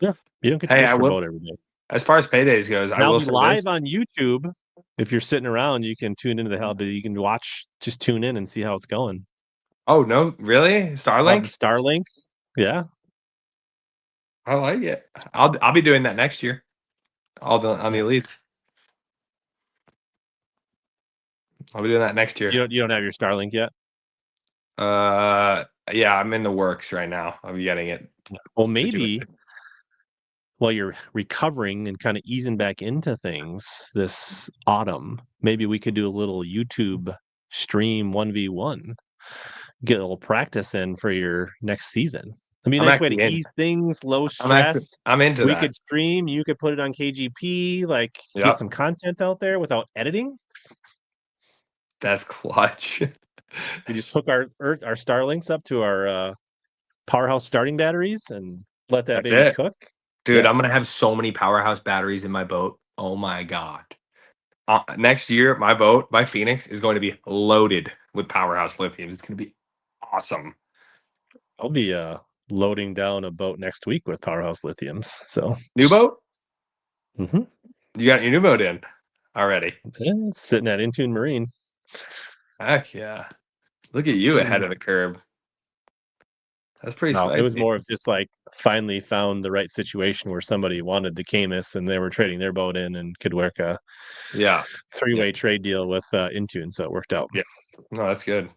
yeah, you don't get to Hey, fish I for a will. boat every day. As far as paydays goes, And I I'll will be say this. live on YouTube. If you're sitting around, you can tune into the hell, but you can watch, just tune in and see how it's going. Oh no, really? Love the Starlink? Starlink. Yeah. I like it. I'll be doing that next year. All the on the Yeah. elites. I'll be doing that next year. You don't have your Starlink yet? Yeah, I'm in the works right now. I'm getting it Well, maybe situated. while you're recovering and kind of easing back into things this autumn, maybe we could do a little YouTube stream 1v1. Get a little practice in for your next season. I mean, a I'm nice way actually to in. ease things, low stress. I'm into We that. could stream, you could put it on KGP, like get Yep. some content out there without editing. That's clutch. We just hook our Starlinks up to our powerhouse starting batteries and let that That's baby it. cook. Dude, Yeah. I'm gonna have so many powerhouse batteries in my boat. Oh my god. Next year, my boat, my Phoenix, is going to be loaded with Powerhouse lithiums. It's going to be awesome. I'll be loading down a boat next week with Powerhouse Lithiums. So New boat? mhm. You got your new boat in already. Yeah, it's sitting at Intune Marine. Heck yeah. Look at you ahead of the curve. That's pretty No, it was spicy. more of just like finally found the right situation where somebody wanted the Camus and they were trading their boat in and could work a Yeah. three-way trade deal with Intune, so it worked out. Yeah. No, that's good.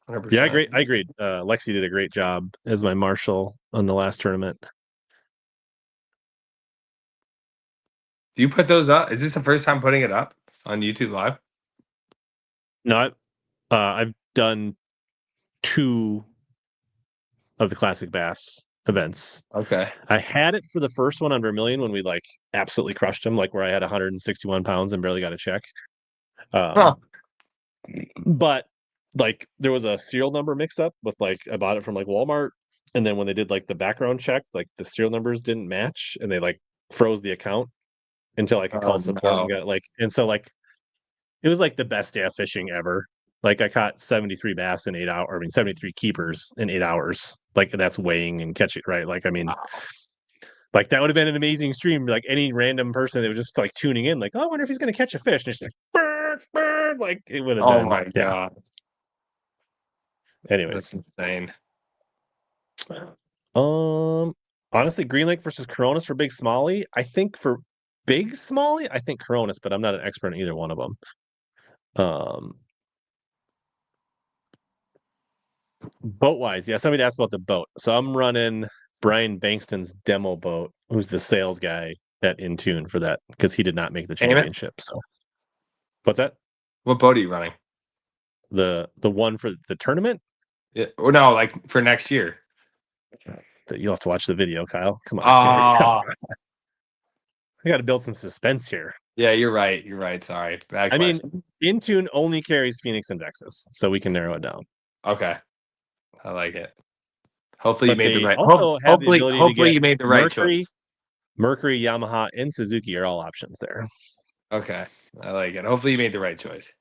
Yeah, 100%. I agreed. Lexi did a great job as my marshal on the last tournament. Do you put those up? Is this the first time putting it up on YouTube Live? No, I've done 2 of the Classic Bass events. Okay. I had it for the first one on Vermilion when we like absolutely crushed him, like where I had 161 pounds and barely got a check. Huh. But like there was a serial number mix up with like I bought it from like Walmart, and then when they did like the background check, like the serial numbers didn't match, and they like froze the account until I could Oh call support and no. get like, and so like it was like the best day of fishing ever. Like I caught 73 bass in 8 hours. I mean 73 keepers in 8 hours. Like that's weighing and catching right. Like I mean, Wow. like that would have been an amazing stream. Like any random person that was just like tuning in, like, oh, I wonder if he's gonna catch a fish. And it's like, bird, bird. Like it would have Oh been, my yeah. god. That's Anyways, insane. um, honestly, Green Lake versus Coronas for Big Smalley. I think for Big Smalley, I think Coronas, but I'm not an expert in either one of them. Boat wise, yeah. Somebody asked about the boat, so I'm running Brian Bankston's demo boat, who's the sales guy at Intune for that because he did not make the Aim it. championship. So what's that? What boat are you running? The one for the tournament? Yeah. Or no, like for next year. You'll have to watch the video, Kyle. Come on, Ah, I got to build some suspense here. yeah, you're right. You're right. Sorry. Bad I mean, question. Intune only carries Phoenix and Vexus, so we can narrow it down. Okay. I like it. Hopefully you But made the they right. also have the ability to Hopefully get you made the right Mercury, choice. Yamaha, and Suzuki are all options there. Okay. I like it. Hopefully you made the right choice.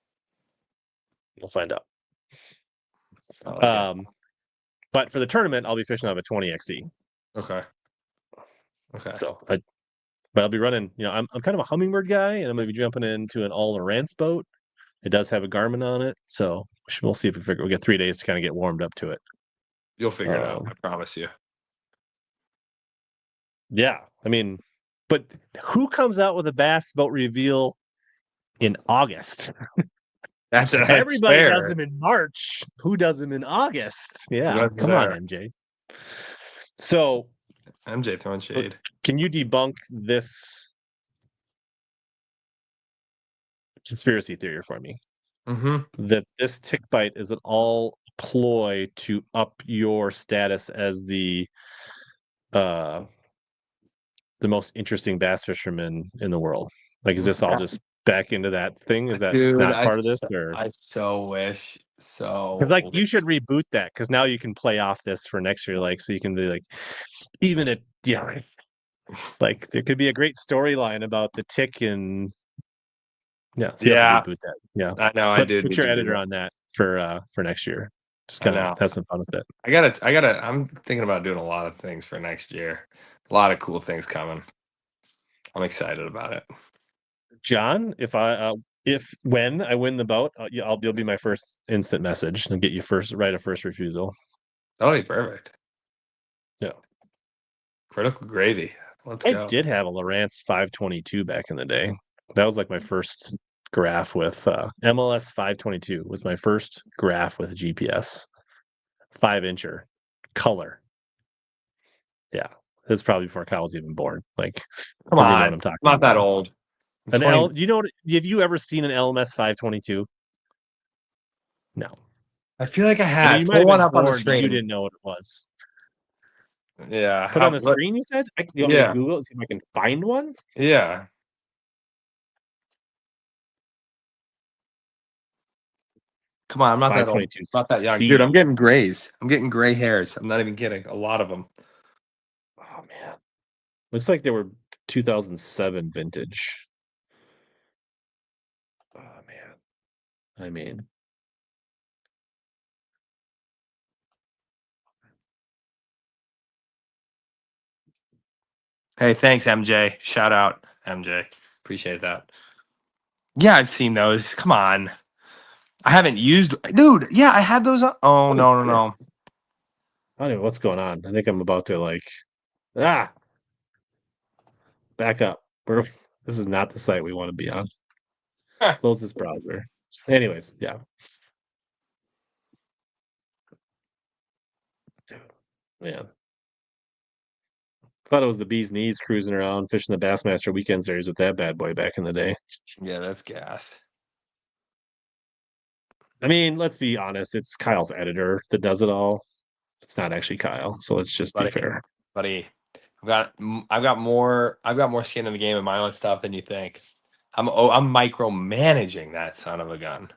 We'll find out. I like it. But for the tournament, I'll be fishing out of a 20 XE. Okay. Okay. So, but I'll be running. You know, I'm kind of a hummingbird guy, and I'm going to be jumping into an all Lowrance boat. It does have a Garmin on it, so we'll see if we get 3 days to kind of get warmed up to it. You'll figure it out. I promise you. Yeah, I mean, but who comes out with a bass boat reveal in August? That's Everybody does fair. them in March. Who does them in August? Yeah, That's come on, fair. MJ. So, MJ throwing shade. can you debunk this conspiracy theory for me? That this tick bite is an all ploy to up your status as uh the most interesting bass fisherman in the world. Like, is this all just back into that thing? Is that Dude, not part of this? Or I so wish. because So like you wish. should reboot that because now you can play off this for next year, like so you can be like even it yeah, like there could be a great storyline about the tick and yeah, so you have to Yeah, reboot that. Yeah. I know. I do Put need your to do editor that. on that for next year. Just I kind of know. have some fun with it. I'm thinking about doing a lot of things for next year. A lot of cool things coming. I'm excited about it. John, if when I win the boat, you'll be my first instant message and get you right of first refusal. That'll be perfect. Yeah. Critical gravy. Let's I go. did have a Lowrance 522 back in the day. That was like my first graph with MLS 522 was my first graph with GPS. 5-incher color. Yeah. It was probably before Kyle was even born. Like, Come does he know what on. I'm talking I'm not that about? old. I'm 20. You know what? Have you ever seen an LMS 522? No. I feel like I And had. you might Pull have one been up on the born, but you screen. didn't know what it was. Yeah. Put on the What? screen, you said? You want me to Yeah. Google it and see if I can find one? Yeah. Come on, I'm not that old. 522 I'm not that young. Dude, I'm C. getting grays. I'm getting gray hairs. I'm not even kidding. A lot of them. Oh man. Looks like they were 2007 vintage. Oh man, I mean, Hey, thanks, MJ. Shout out, MJ. Appreciate that. Yeah, I've seen those. Come on. I haven't used, dude. Yeah, I had those. Oh, what is no, no, this? no. I don't know what's going on. I think I'm about to ah back up. This is not the site we want to be on. Close this browser. Anyways, yeah. Dude, man. Thought it was the bee's knees cruising around fishing the Bassmaster Weekend Series with that bad boy back in the day. Yeah, that's gas. I mean, let's be honest, it's Kyle's editor that does it all. It's not actually Kyle, so let's just be Buddy, fair. buddy. I've got more skin in the game in my own stuff than you think. I'm micromanaging that son of a gun.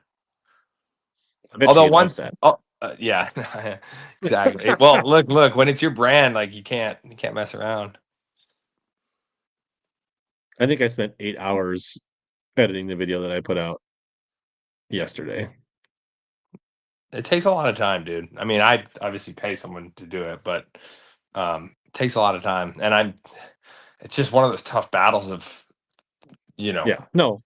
I bet Although you love once, that. oh yeah, exactly. Well, look, when it's your brand, like you can't mess around. I think I spent 8 hours editing the video that I put out yesterday. It takes a lot of time, dude. I mean, I obviously pay someone to do it, but it takes a lot of time, and it's just one of those tough battles of, Yeah, no,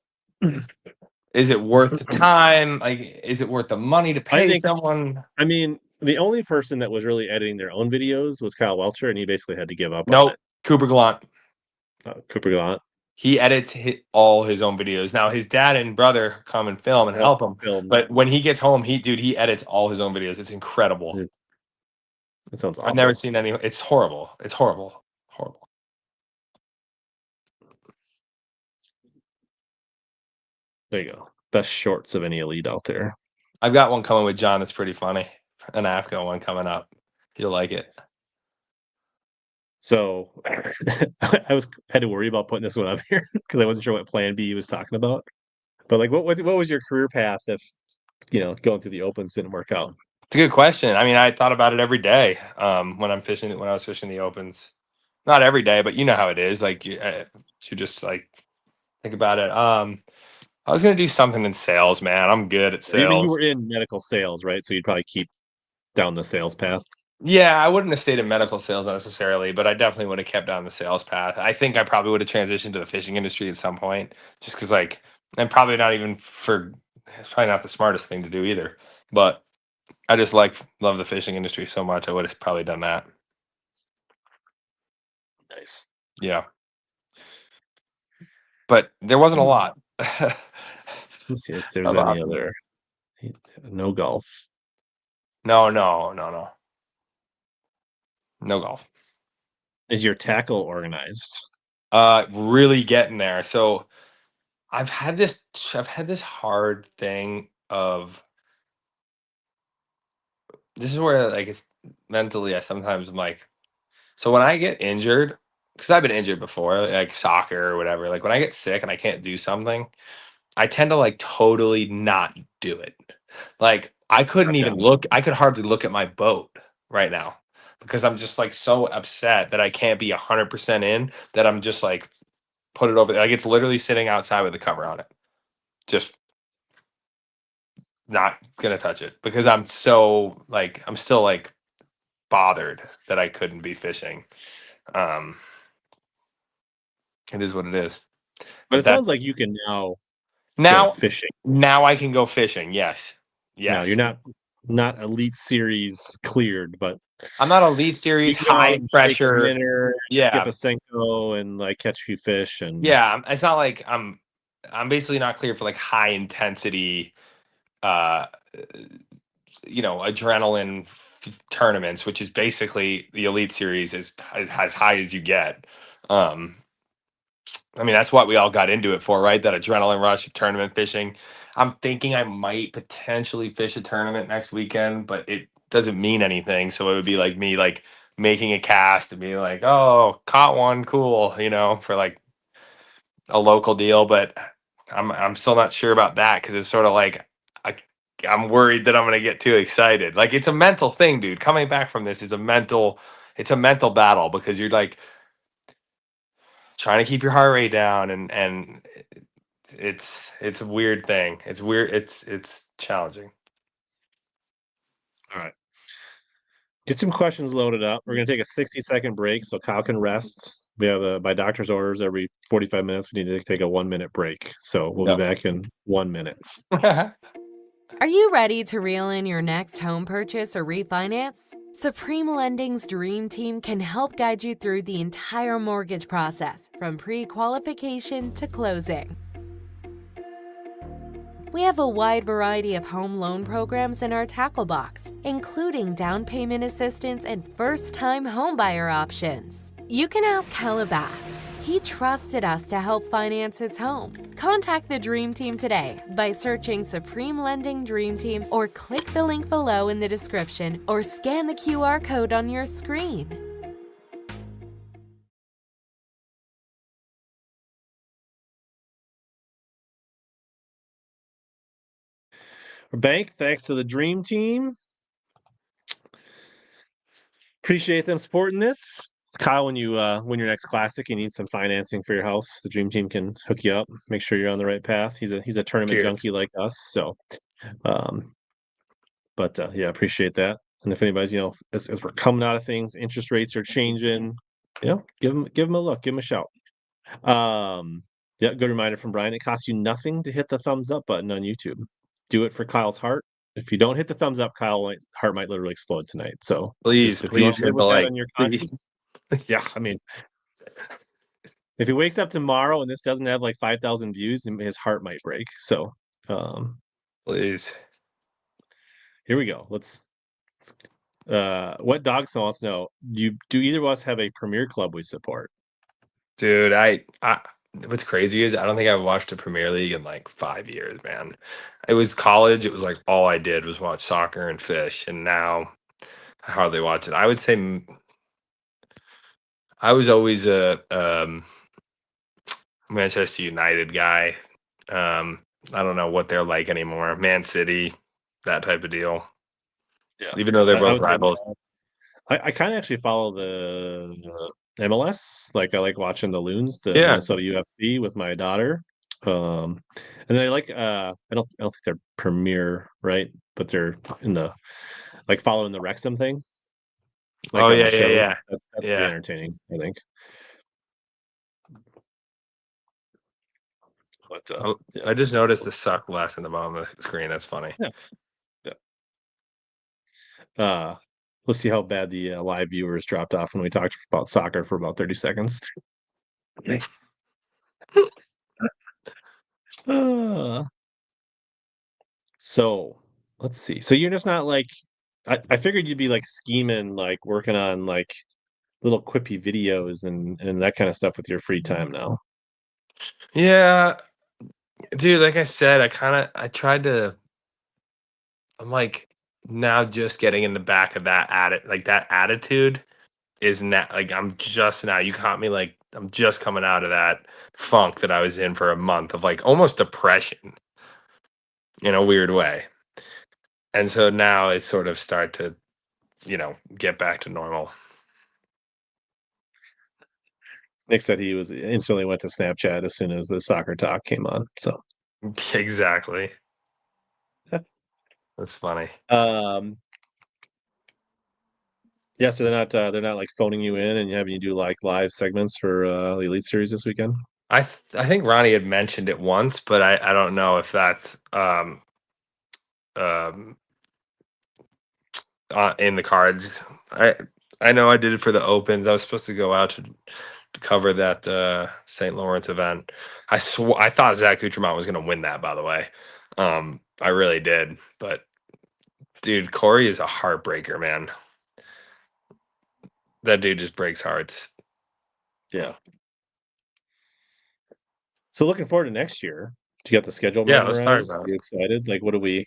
is it worth the time? Like, is it worth the money to I pay think, someone? I mean, the only person that was really editing their own videos was Kyle Welcher, and he basically had to give up on Nope. it. Cooper Gallant. Cooper Gallant. He edits all his own videos. Now his dad and brother come and film and help him, Film. but when he gets home, he edits all his own videos. It's incredible. Mm. That sounds awful. I've never seen any. It's horrible. It's horrible. Horrible. There you go. Best shorts of any elite out there. I've got one coming with John that's pretty funny. An AFCO one coming up. You'll like it. So I had to worry about putting this one up here because I wasn't sure what Plan B he was talking about. But like, what was your career path if going through the opens didn't work out? It's a good question. I mean, I thought about it every day when I'm fishing. When I was fishing the opens, not every day, but you know how it is. Like you just like think about it. I was gonna do something in sales, man. I'm good at I mean, you sales. were in medical sales, right? So you'd probably keep down the sales path. Yeah, I wouldn't have stayed in medical sales necessarily, but I definitely would have kept down the sales path. I think I probably would have transitioned to the fishing industry at some point, just because, like, and probably not even for. It's probably not the smartest thing to do either, but I just love the fishing industry so much. I would have probably done that. Nice. Yeah, but there wasn't a lot. Let's see if there's About any other. No golf. no, no, no, no, no golf. Is your tackle organized? Really getting there. So I've had this hard thing of this is where like it's mentally I sometimes am like, so when I get injured, because I've been injured before, like soccer or whatever, like when I get sick and I can't do something, I tend to like totally not do it. Like I couldn't Okay. even look, I could hardly look at my boat right now because I'm just like so upset that I can't be 100% in that I'm just like put it over there. Like it's literally sitting outside with the cover on it. Just not gonna touch it because I'm so like I'm still like bothered that I couldn't be fishing. Um it is what it is. But But it sounds that's like you can now go now fishing. now I can go fishing. Yes. Now you're Yes. not Elite Series cleared, but I'm not Elite you Series can go out high and shake a pressure. minnow, skip Yeah. a Senko, and like catch a few fish. And Yeah. It's not like I'm basically not clear for like high intensity uh adrenaline tournaments, which is basically the Elite Series is as high as you get. Um I mean, that's what we all got into it for, right? That adrenaline rush of tournament fishing. I'm thinking I might potentially fish a tournament next weekend, but it doesn't mean anything. So it would be like me like making a cast and being like, "Oh, caught one, cool," for like a local deal. But I'm still not sure about that because it's sort of like I, I'm worried that I'm gonna get too excited. Like it's a mental thing, dude. Coming back from this is it's a mental battle because you're like trying to keep your heart rate down, and it's a weird thing. It's weird. It's challenging. All right. Get some questions loaded up. We're going to take a 60-second break so Kyle can rest. We have by doctor's orders every 45 minutes. We need to take a 1-minute break. So we'll be back in 1 minute. Are you ready to reel in your next home purchase or refinance? Supreme Lending's Dream Team can help guide you through the entire mortgage process, from pre-qualification to closing. We have a wide variety of home loan programs in our tackle box, including down payment assistance and first-time homebuyer options. You can ask HellaBass. He trusted us to help finance his home. Contact the Dream Team today by searching Supreme Lending Dream Team, or click the link below in the description, or scan the QR code on your screen. Bank, thanks to the Dream Team. Appreciate them supporting this. Kyle, when you win your next classic, you need some financing for your house, the Dream Team can hook you up, make sure you're on the right path. He's a tournament junkie like us, so yeah, appreciate that. And if anybody's, as we're coming out of things, interest rates are changing, give them a look, give them a shout. Yeah, good reminder from Brian. It costs you nothing to hit the thumbs up button on YouTube. Do it for Kyle's heart. If you don't hit the thumbs up, Kyle's heart might literally explode tonight. So Please if you want to live hit the with that like. on your conscience, yeah, I mean, if he wakes up tomorrow and this doesn't have like 5,000 views, his heart might break. So, Please. Here we go. What dog wants to know? Do either of us have a premier club we support? Dude, what's crazy is I don't think I've watched a Premier League in like 5 years, man. It was college. It was like all I did was watch soccer and fish, and now I hardly watch it. I would say I was always a Manchester United guy. I don't know what they're like anymore. Man City, that type of deal. Yeah, Even though they're I both would say rivals. I kind of actually follow the MLS. Like I like watching the Loons, the Yeah. Minnesota UFC with my daughter. And then I like I don't think they're premier, right? But they're in the like following the Wrexham thing. Like Oh on yeah, the shows. yeah, That's pretty yeah. entertaining, I think. But I just noticed the suck less in the bottom of the screen. That's funny. Yeah. Let's see how bad the live viewers dropped off when we talked about soccer for about 30 seconds. So let's see. So you're just not like I figured you'd be like scheming, like working on like little quippy videos and that kind of stuff with your free time now. Yeah, dude, like I said, I tried to. I'm like now just getting in the back of that attitude is not like I'm just now. You caught me like I'm just coming out of that funk that I was in for a month of like almost depression in a weird way. And so now it's sort of start to, get back to normal. Nick said he was instantly went to Snapchat as soon as the soccer talk came on. So Exactly. That's funny. Yeah, so they're not like phoning you in and having you do like live segments for the Elite Series this weekend. I think Ronnie had mentioned it once, but I don't know if that's in the cards. I know I did it for the Opens. I was supposed to go out to cover that St. Lawrence event. I thought Zach Gutermont was going to win that. By the way, I really did. But dude, Corey is a heartbreaker, man. That dude just breaks hearts. Yeah. So looking forward to next year. Do you got the schedule Yeah, let's talk memorized? about Are it. you excited? Like, what do we?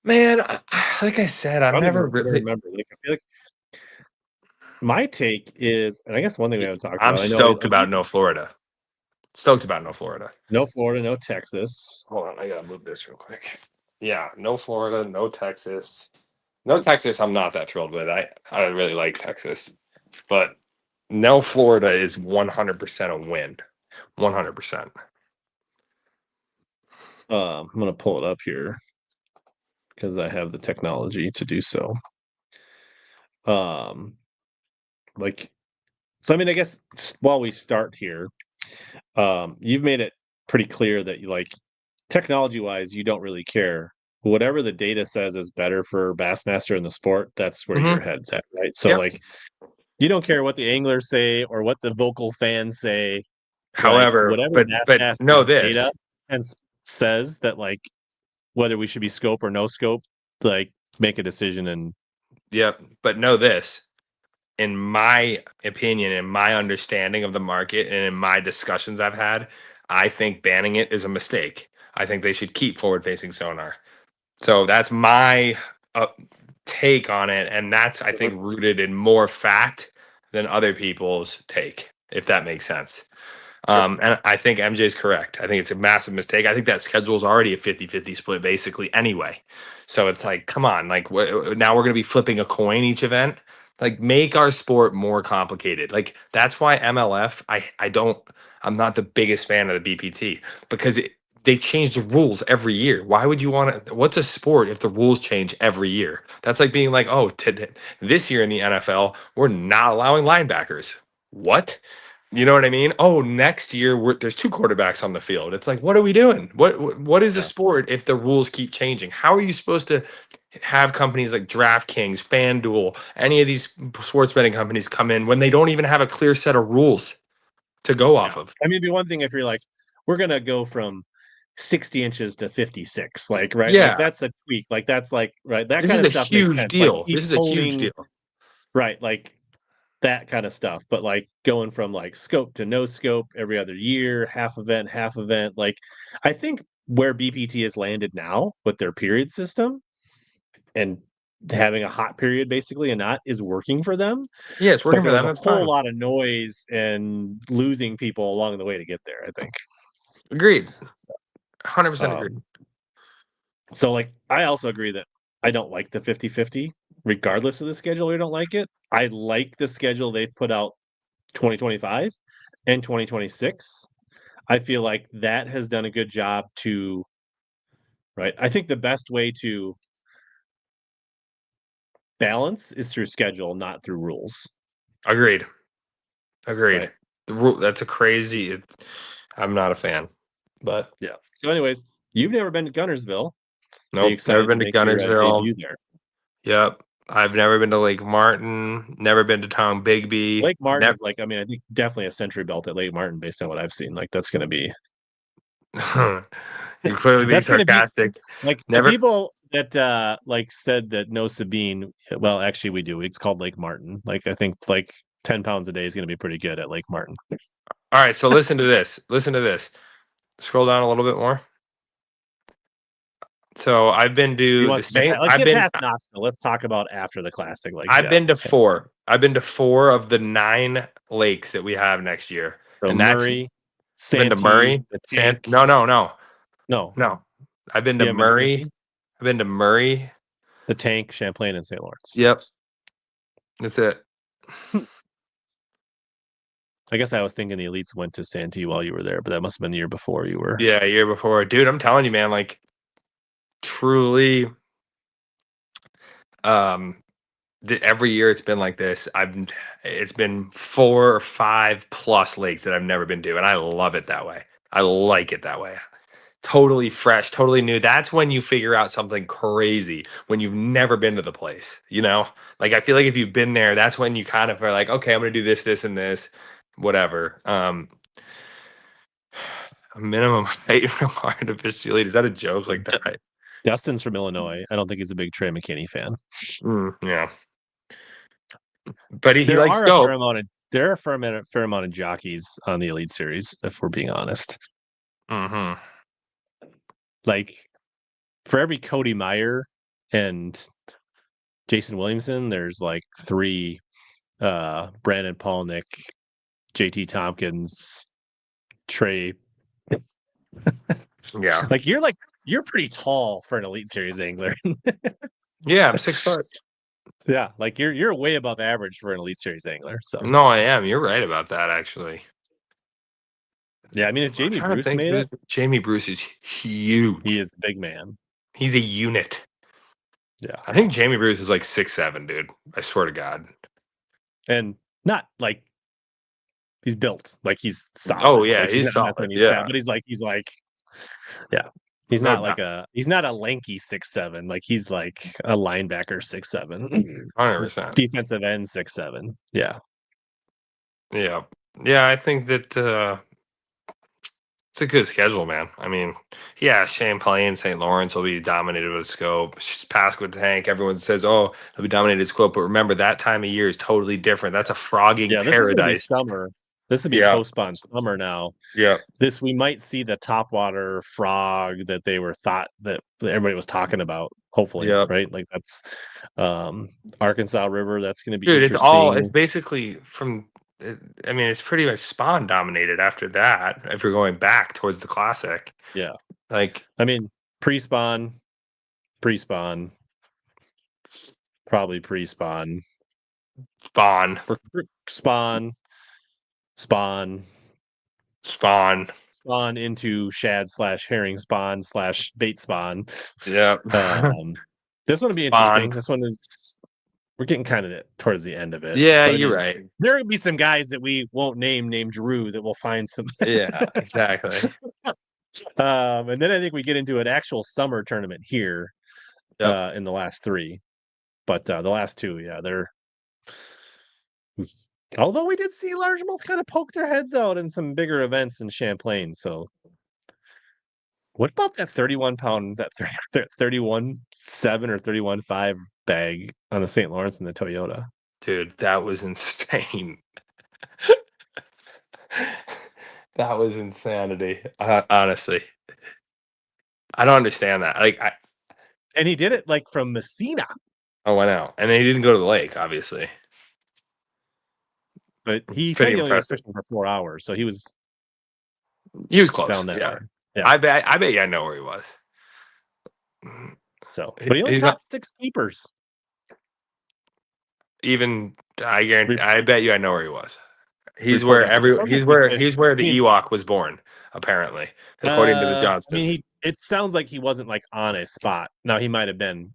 Man, like I said, I've never I don't really. remember. Like, I feel like my take is, and I guess one thing we haven't talked I'm about. I know stoked about no Florida. Stoked about no Florida. no Florida, no Texas. Hold on, I gotta move this real quick. Yeah, no Florida, no Texas. No Texas, I'm not that thrilled with. I really like Texas, but No, Florida is 100% a win. 100%. I'm gonna pull it up here because I have the technology to do so. Like, so I mean, I guess while we start here, you've made it pretty clear that you like technology wise, you don't really care. Whatever the data says is better for Bassmaster in the sport, that's where your head's at, right? So Yep. like you don't care what the anglers say or what the vocal fans say, like However, whatever but know Bassmaster's data this. and says that like whether we should be scope or no scope, like make a decision and Yep. But know this. In my opinion, in my understanding of the market, and in my discussions I've had, I think banning it is a mistake. I think they should keep forward-facing sonar. So that's my take on it, and that's I think rooted in more fact than other people's take, if that makes sense. And I think MJ is correct. I think it's a massive mistake. I think that schedule is already a 50-50 split basically anyway. So it's like, come on, like now we're going to be flipping a coin each event. Like make our sport more complicated. Like that's why MLF, I'm not the biggest fan of the BPT because they change the rules every year. Why would you want to? What's a sport if the rules change every year? That's like being like, oh, this year in the NFL, we're not allowing linebackers. What? You know what I mean? Oh, next year there's two quarterbacks on the field. It's like, what are we doing? What is a sport if the rules keep changing? How are you supposed to have companies like DraftKings, FanDuel, any of these sports betting companies come in when they don't even have a clear set of rules to go off of? I mean, it'd be one thing if you're like, we're gonna go from 60 inches to 56, like right, like Yeah, that's a tweak, like that's like right, that this kind is of a stuff makes huge sense. Like deal. keep This is a huge honing, deal. right, like that kind of stuff. But like going from like scope to no scope every other year, half event, like I think where BPT has landed now with their period system and having a hot period basically and not is working for them. Yeah, it's But working for there's them. a That's whole fine. lot of noise and losing people along the way to get there, I think. Agreed. 100% agreed. Um, so like I also agree that I don't like the 50-50 regardless of the schedule. I don't like it. I like the schedule they've put out 2025 and 2026. I feel like that has done a good job to right. I think the best way to balance is through schedule, not through rules. Agreed. Agreed. Right. The rule that's a crazy. I'm not a fan, but Yeah. So, anyways, you've never been to Gunnersville. Are you nope. Never excited to been to make your Gunnersville. debut there? Yep. I've never been to Lake Martin. Never been to Tom Bigby. Lake Martin Never. is like, I mean, I think definitely a century belt at Lake Martin based on what I've seen. Like, that's going to be You're clearly being that's going to be sarcastic. like the Never. people that like said that no Sabine. Well, actually, we do. It's called Lake Martin. Like, I think like 10 pounds a day is going to be pretty good at Lake Martin. All right. So listen to this. Listen to this. Scroll down a little bit more. So I've been He to the wants to get same. past, like get past Knoxville. Let's talk about after the classic. Like, I've yeah, been to okay. 4. I've been to 4 of the 9 lakes that we have next year, So and that's Murray, been to Santee, Murray. the tank. No. I've been to You haven't been to Murray. Santee? I've been to Murray. The tank, Champlain, and St. Lawrence. Yep. That's it. I guess I was thinking the elites went to Santee while you were there, but that must have been the year before you were. Yeah, a year before. Dude, I'm telling you, man, like truly every year it's been like this. It's been 4 or 5 plus lakes that I've never been to, and I love it that way. I like it that way. Totally fresh, totally new. That's when you figure out something crazy when you've never been to the place, you know? Like I feel like if you've been there, that's when you kind of are like, okay, I'm gonna do this, this, and this, whatever. A minimum height from artificial elite. Is that a joke like that? Right? Dustin's from Illinois. I don't think he's a big Trey McKinney fan. Yeah. But he There likes are dope. there are a fair amount of jockeys on the Elite Series, if we're being honest. Mm-hmm. Like for every Cody Meyer and Jason Williamson, there's like 3 Brandon Palnick, JT Tompkins, Trey. Yeah. You're pretty tall for an Elite Series angler. Yeah, I'm 6 foot. Yeah, like you're way above average for an Elite Series angler. So No, I am. You're right about that, actually. yeah, I mean, if I'm Jamie trying to Bruce think. made it, Jamie Bruce is huge. he is a big man. He's a unit. Yeah, I think Jamie Bruce is like 6'7", dude. I swear to God. and not like he's built like he's solid. Oh yeah, Like he's he's not messing solid. with fat, Yeah, but yeah. He's no not like doubt. he's not a lanky 6'7". Like he's like a linebacker 6'7". 100%. Defensive end 6'7". Yeah. Yeah, yeah. I think that it's a good schedule, man. I mean, yeah, Champlain, St. Lawrence will be dominated with scope. Pasqua Tank, everyone says, oh, they'll be dominated with scope. But remember, that time of year is totally different. That's a frogging Yeah, this is gonna be paradise. summer. This would be Yeah, post-spawn summer now. yeah, We might see the topwater frog that they were thought that everybody was talking about, hopefully, yeah. right? Like that's Arkansas River. That's going to be Dude, it's interesting. basically I mean, it's pretty much spawn dominated after that. If you're going back towards the classic, Yeah. like, I mean, pre-spawn, probably pre-spawn, spawn, spawn, spawn, spawn. spawn into shad/herring spawn/bait spawn. Yeah. This one will be interesting. This one is we're getting kind of towards the end of it. Yeah, but, I you're mean, right. there will be some guys that we won't name named Drew that will find some. Yeah, exactly. And then I think we get into an actual summer tournament here Yep. in the last three. But the last two, yeah, they're. Although we did see largemouth kind of poke their heads out in some bigger events in Champlain. So, what about that 31-pound, that 31.7 or 31.5 bag on the St. Lawrence and the Toyota? Dude, that was insane. That was insanity. Honestly, I don't understand that. And he did it like from Messina. Oh, I know. And then he didn't go to the lake, obviously. But he said Pretty he only was impressive. fishing for 4 hours, so he was close. down that Yeah. way. Yeah. I bet you I know where he was. So, but he only He's got not 6 keepers. even. I guarantee. I bet you I know where he was. He's Report where after. It sounds like he fished. he's where the I mean, Ewok was born, apparently, according to the I Johnstons. mean, it sounds like he wasn't like on a spot. Now he might have been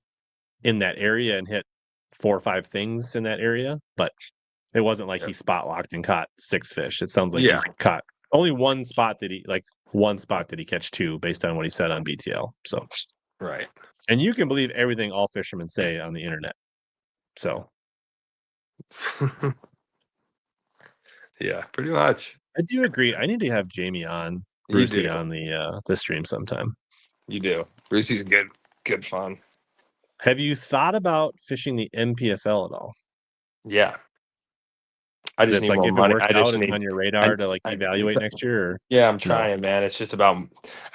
in that area and hit 4 or 5 things in that area, but it wasn't like he spot locked and caught 6 fish. It sounds like he caught only one spot did he catch 2 based on what he said on BTL. So Right. and you can believe everything all fishermen say on the internet. So Yeah, pretty much. I do agree. I need to have Jamie on, Brucey on the stream sometime. You do. Brucey's good fun. Have you thought about fishing the MPFL at all? Yeah. I just it's need like more if money. it worked out, it's on your radar to like evaluate next year. Or? Yeah, I'm trying, man. It's just about.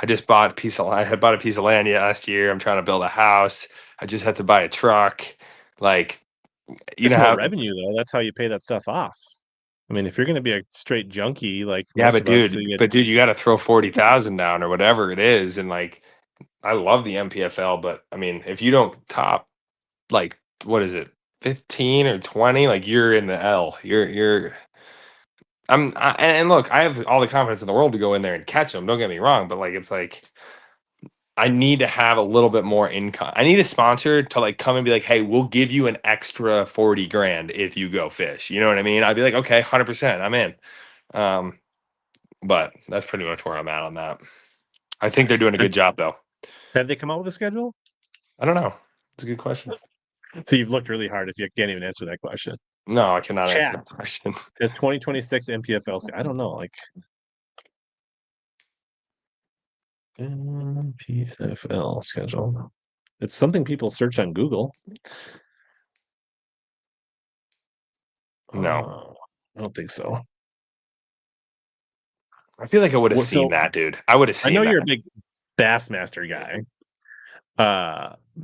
I just bought a piece of land. I bought a piece of land last year. I'm trying to build a house. I just had to buy a truck. Like, you know how revenue though. That's how you pay that stuff off. I mean, if you're going to be a straight junkie, like but dude, you got to throw 40,000 down or whatever it is, and like, I love the MPFL, but I mean, if you don't top, like, what is it, 15 or 20, like you're in the L. And look, I have all the confidence in the world to go in there and catch them. Don't get me wrong, but like, it's like, I need to have a little bit more income. I need a sponsor to like come and be like, hey, we'll give you an extra 40 grand if you go fish. You know what I mean? I'd be like, okay, 100%, I'm in. But that's pretty much where I'm at on that. I think they're doing a good job though. Have they come out with a schedule? I don't know. It's a good question. So you've looked really hard if you can't even answer that question. No, I cannot answer that question. It's 2026 MPFL. I don't know. Like MPFL schedule. It's something people search on Google. No, I don't think so. I feel like I would have seen that, dude. I would have seen. I know you're a big Bassmaster guy.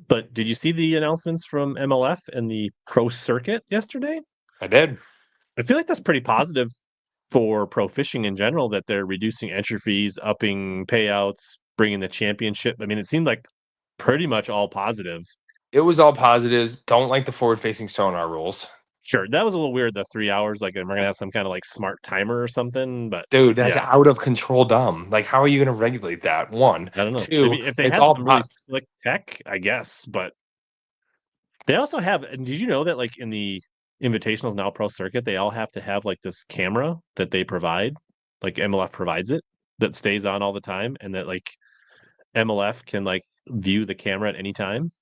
But did you see the announcements from MLF and the pro circuit yesterday? I did. I feel like that's pretty positive for pro fishing in general, that they're reducing entry fees, upping payouts, bringing the championship. I mean, it seemed like pretty much all positive. It was all positives. Don't like the forward-facing sonar rules. Sure, that was a little weird. The 3 hours, like, and we're gonna have some kind of like smart timer or something. But Dude, that's yeah, out of control dumb. Like, how are you going to regulate that? One. I don't know. Two, Maybe if they it's had all some really slick tech, I guess. But they also have. And did you know that like in the invitationals now pro circuit, they all have to have like this camera that they provide, like MLF provides it, that stays on all the time, and that like MLF can like view the camera at any time.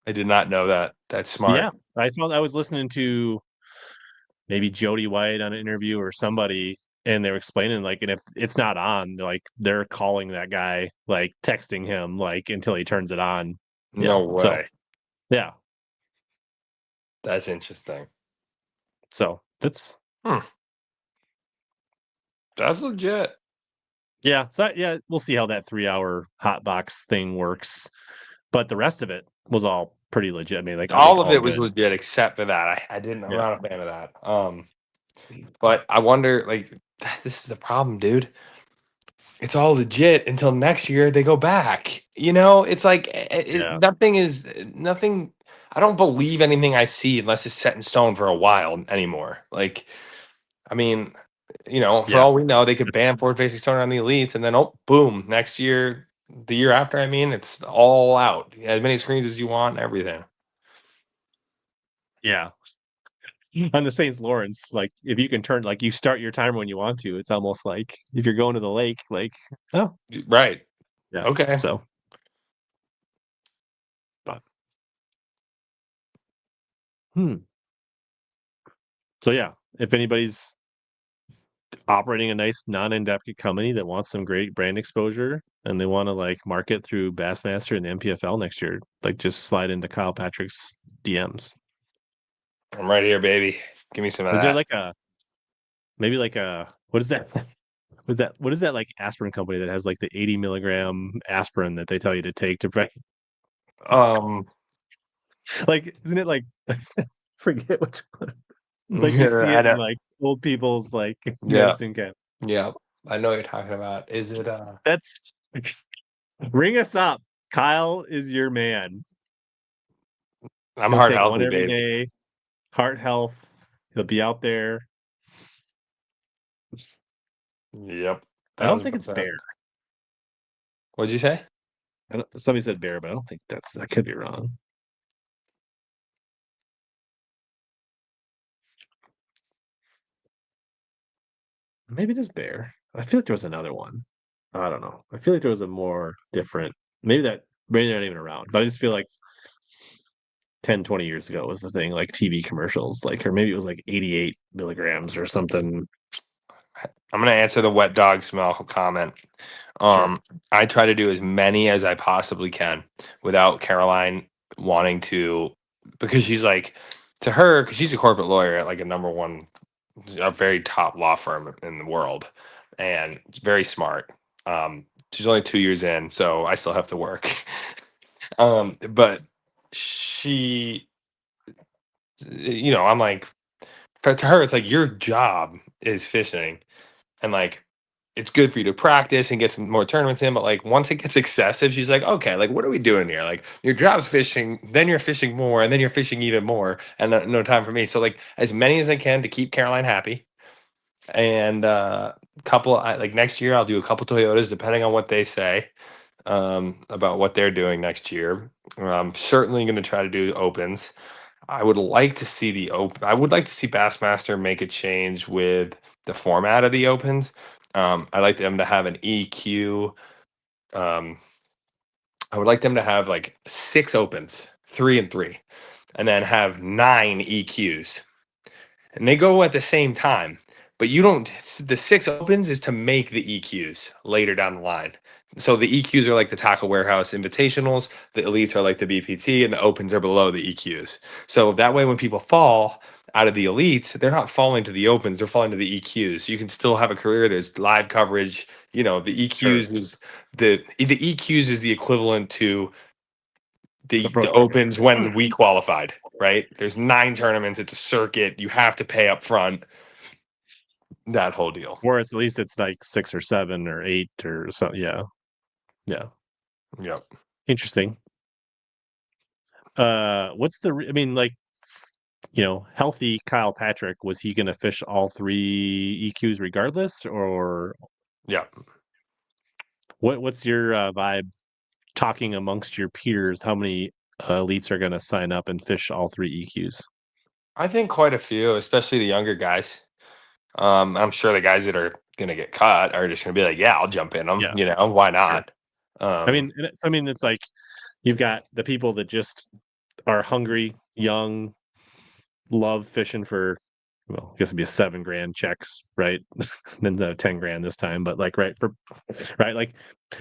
I did not know that. That's smart. Yeah, I was listening to maybe Jody White on an interview or somebody, and they were explaining like, and if it's not on, like they're calling that guy, like texting him, like until he turns it on. No So way. yeah, That's interesting. so that's That's legit. yeah. So yeah, we'll see how that 3 hour hot box thing works, but the rest of it was all pretty legit. I mean, like All of all it was good. legit except for that. I didn't. I'm Yeah, not a fan of that. But I wonder, like, this is the problem, dude. It's all legit until next year they go back. You know, it's like yeah, nothing is nothing. I don't believe anything I see unless it's set in stone for a while anymore. Like, I mean, you know, for yeah, all we know, they could ban forward facing stone on the elites, and then oh, boom, next year, the year after. I mean, it's all out. As many screens as you want, and everything. yeah. On the St. Lawrence, like if you can turn, like you start your timer when you want to, it's almost like if you're going to the lake, like oh Right. yeah. Okay. So, but so yeah, if anybody's operating a nice non-endemic company that wants some great brand exposure and they want to like market through Bassmaster and the MPFL next year, like just slide into Kyle Patrick's DMs. I'm right here, baby. Give me some of Is there that. like a maybe like a what is that? What is that like aspirin company that has like the 80 milligram aspirin that they tell you to take to Um, like isn't it like forget which one. Like you see I it in know. like old people's like Yeah. medicine cabinet. Yeah. I know what you're talking about. Is it That's ring us up. Kyle is your man. I'm He'll heart take one healthy, every babe. day. Heart health. He'll be out there. Yep. I don't think it's 1000%. bear. What'd you say? Somebody said bear, but I don't think that could be wrong. Maybe it is bear. I feel like there was another one. I don't know. I feel like there was a more different. Maybe maybe not even around. But I just feel like 10, 20 years ago was the thing, like TV commercials, like, or maybe it was like 88 milligrams or something. I'm gonna answer the wet dog smell comment. Sure. I try to do as many as I possibly can without Caroline wanting to, because she's like, to her, because she's a corporate lawyer at like a number one, a very top law firm in the world, and very smart. She's only 2 years in, so I still have to work. But she, you know, I'm like, to her, it's like your job is fishing, and like it's good for you to practice and get some more tournaments in. But like once it gets excessive, she's like, okay, like what are we doing here? Like your job's fishing, then you're fishing more, and then you're fishing even more, and no time for me. So like as many as I can to keep Caroline happy, and couple like next year I'll do a couple Toyotas depending on what they say about what they're doing next year. I'm certainly going to try to do opens. I would like to see the open. I would like to see Bassmaster make a change with the format of the opens. I'd like them to have an EQ. Um, I would like them to have like 6 opens, 3 and 3, and then have 9 EQs, and they go at the same time. But you don't. The 6 opens is to make the EQs later down the line. So the EQs are like the Tackle Warehouse Invitationals. The elites are like the BPT, and the opens are below the EQs. So that way, when people fall out of the elites, they're not falling to the opens; they're falling to the EQs. You can still have a career. There's live coverage. You know, the Sure. EQs is the EQs is the equivalent to The the pro circuit. opens when we qualified. Right? There's 9 tournaments. It's a circuit. You have to pay up front. That whole deal. Whereas at least it's like 6 or 7 or 8 or something. Yeah. Yeah. Yep. Interesting. What's the? I mean, like, healthy Kyle Patrick, was he going to fish all 3 EQs regardless, or Yeah. what's your vibe? Talking amongst your peers, how many elites are going to sign up and fish all 3 EQs? I think quite a few, especially the younger guys. I'm sure the guys that are gonna get cut are just gonna be like, "Yeah, I'll jump in them." Yeah, Why sure. not? I mean, it's like you've got the people that just are hungry, young, love fishing for, well, I guess it'd be a 7 grand checks, right? Then the 10 grand this time, but like, right, like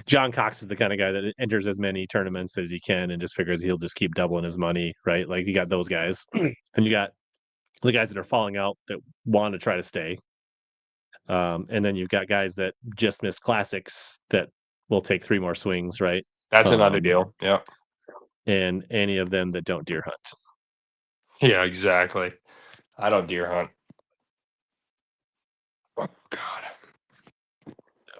John Cox is the kind of guy that enters as many tournaments as he can and just figures he'll just keep doubling his money, right? Like you got those guys, and you got the guys that are falling out that want to try to stay. And then you've got guys that just miss classics that will take 3 more swings, right? That's another deal. Yeah. And any of them that don't deer hunt. Yeah, exactly. I don't deer hunt. Oh God.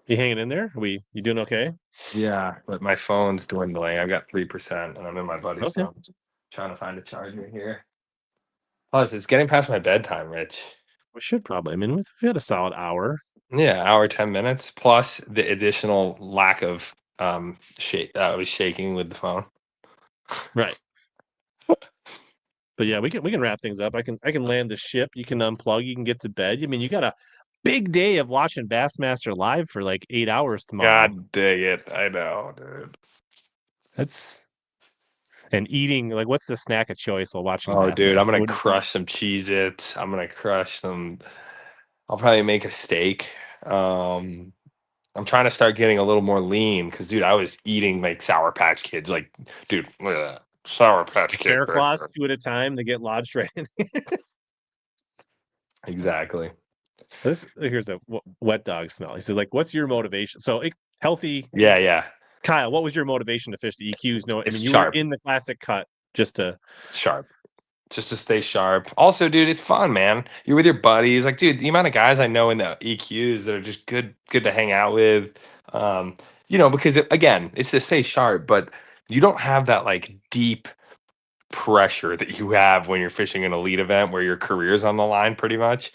You hanging in there? You doing okay? Yeah, but my phone's dwindling. I've got 3%, and I'm in my buddy's Okay. phone. Trying to find a charger here. Plus, it's getting past my bedtime, Rich. We should probably. I mean, we've had a solid hour. Yeah, hour 10 minutes plus the additional lack of shake. I was shaking with the phone. Right. But yeah, we can wrap things up. I can land the ship. You can unplug. You can get to bed. I mean, you got a big day of watching Bassmaster live for like 8 hours tomorrow. God dang it! I know, dude. That's and eating. Like, what's the snack of choice while watching Oh, dude, I'm Bassmaster? gonna crush some Cheez-Its. I'm gonna crush some. I'll probably make a steak. I'm trying to start getting a little more lean because, dude, I was eating like Sour Patch Kids. Like, dude, look at that. Sour Patch Kids. Bear claws 2 at a time to get lodged right in. Exactly. Here's a wet dog smell. He says, like, what's your motivation? So healthy. Yeah, yeah. Kyle, what was your motivation to fish the EQs? No, I It's mean, you sharp. were in the classic cut just to Sharp. Just to stay sharp. Also, dude, it's fun, man. You're with your buddies. Like, dude, the amount of guys I know in the EQs that are just good to hang out with. Because again, it's to stay sharp, but you don't have that like deep pressure that you have when you're fishing an elite event where your career's on the line pretty much.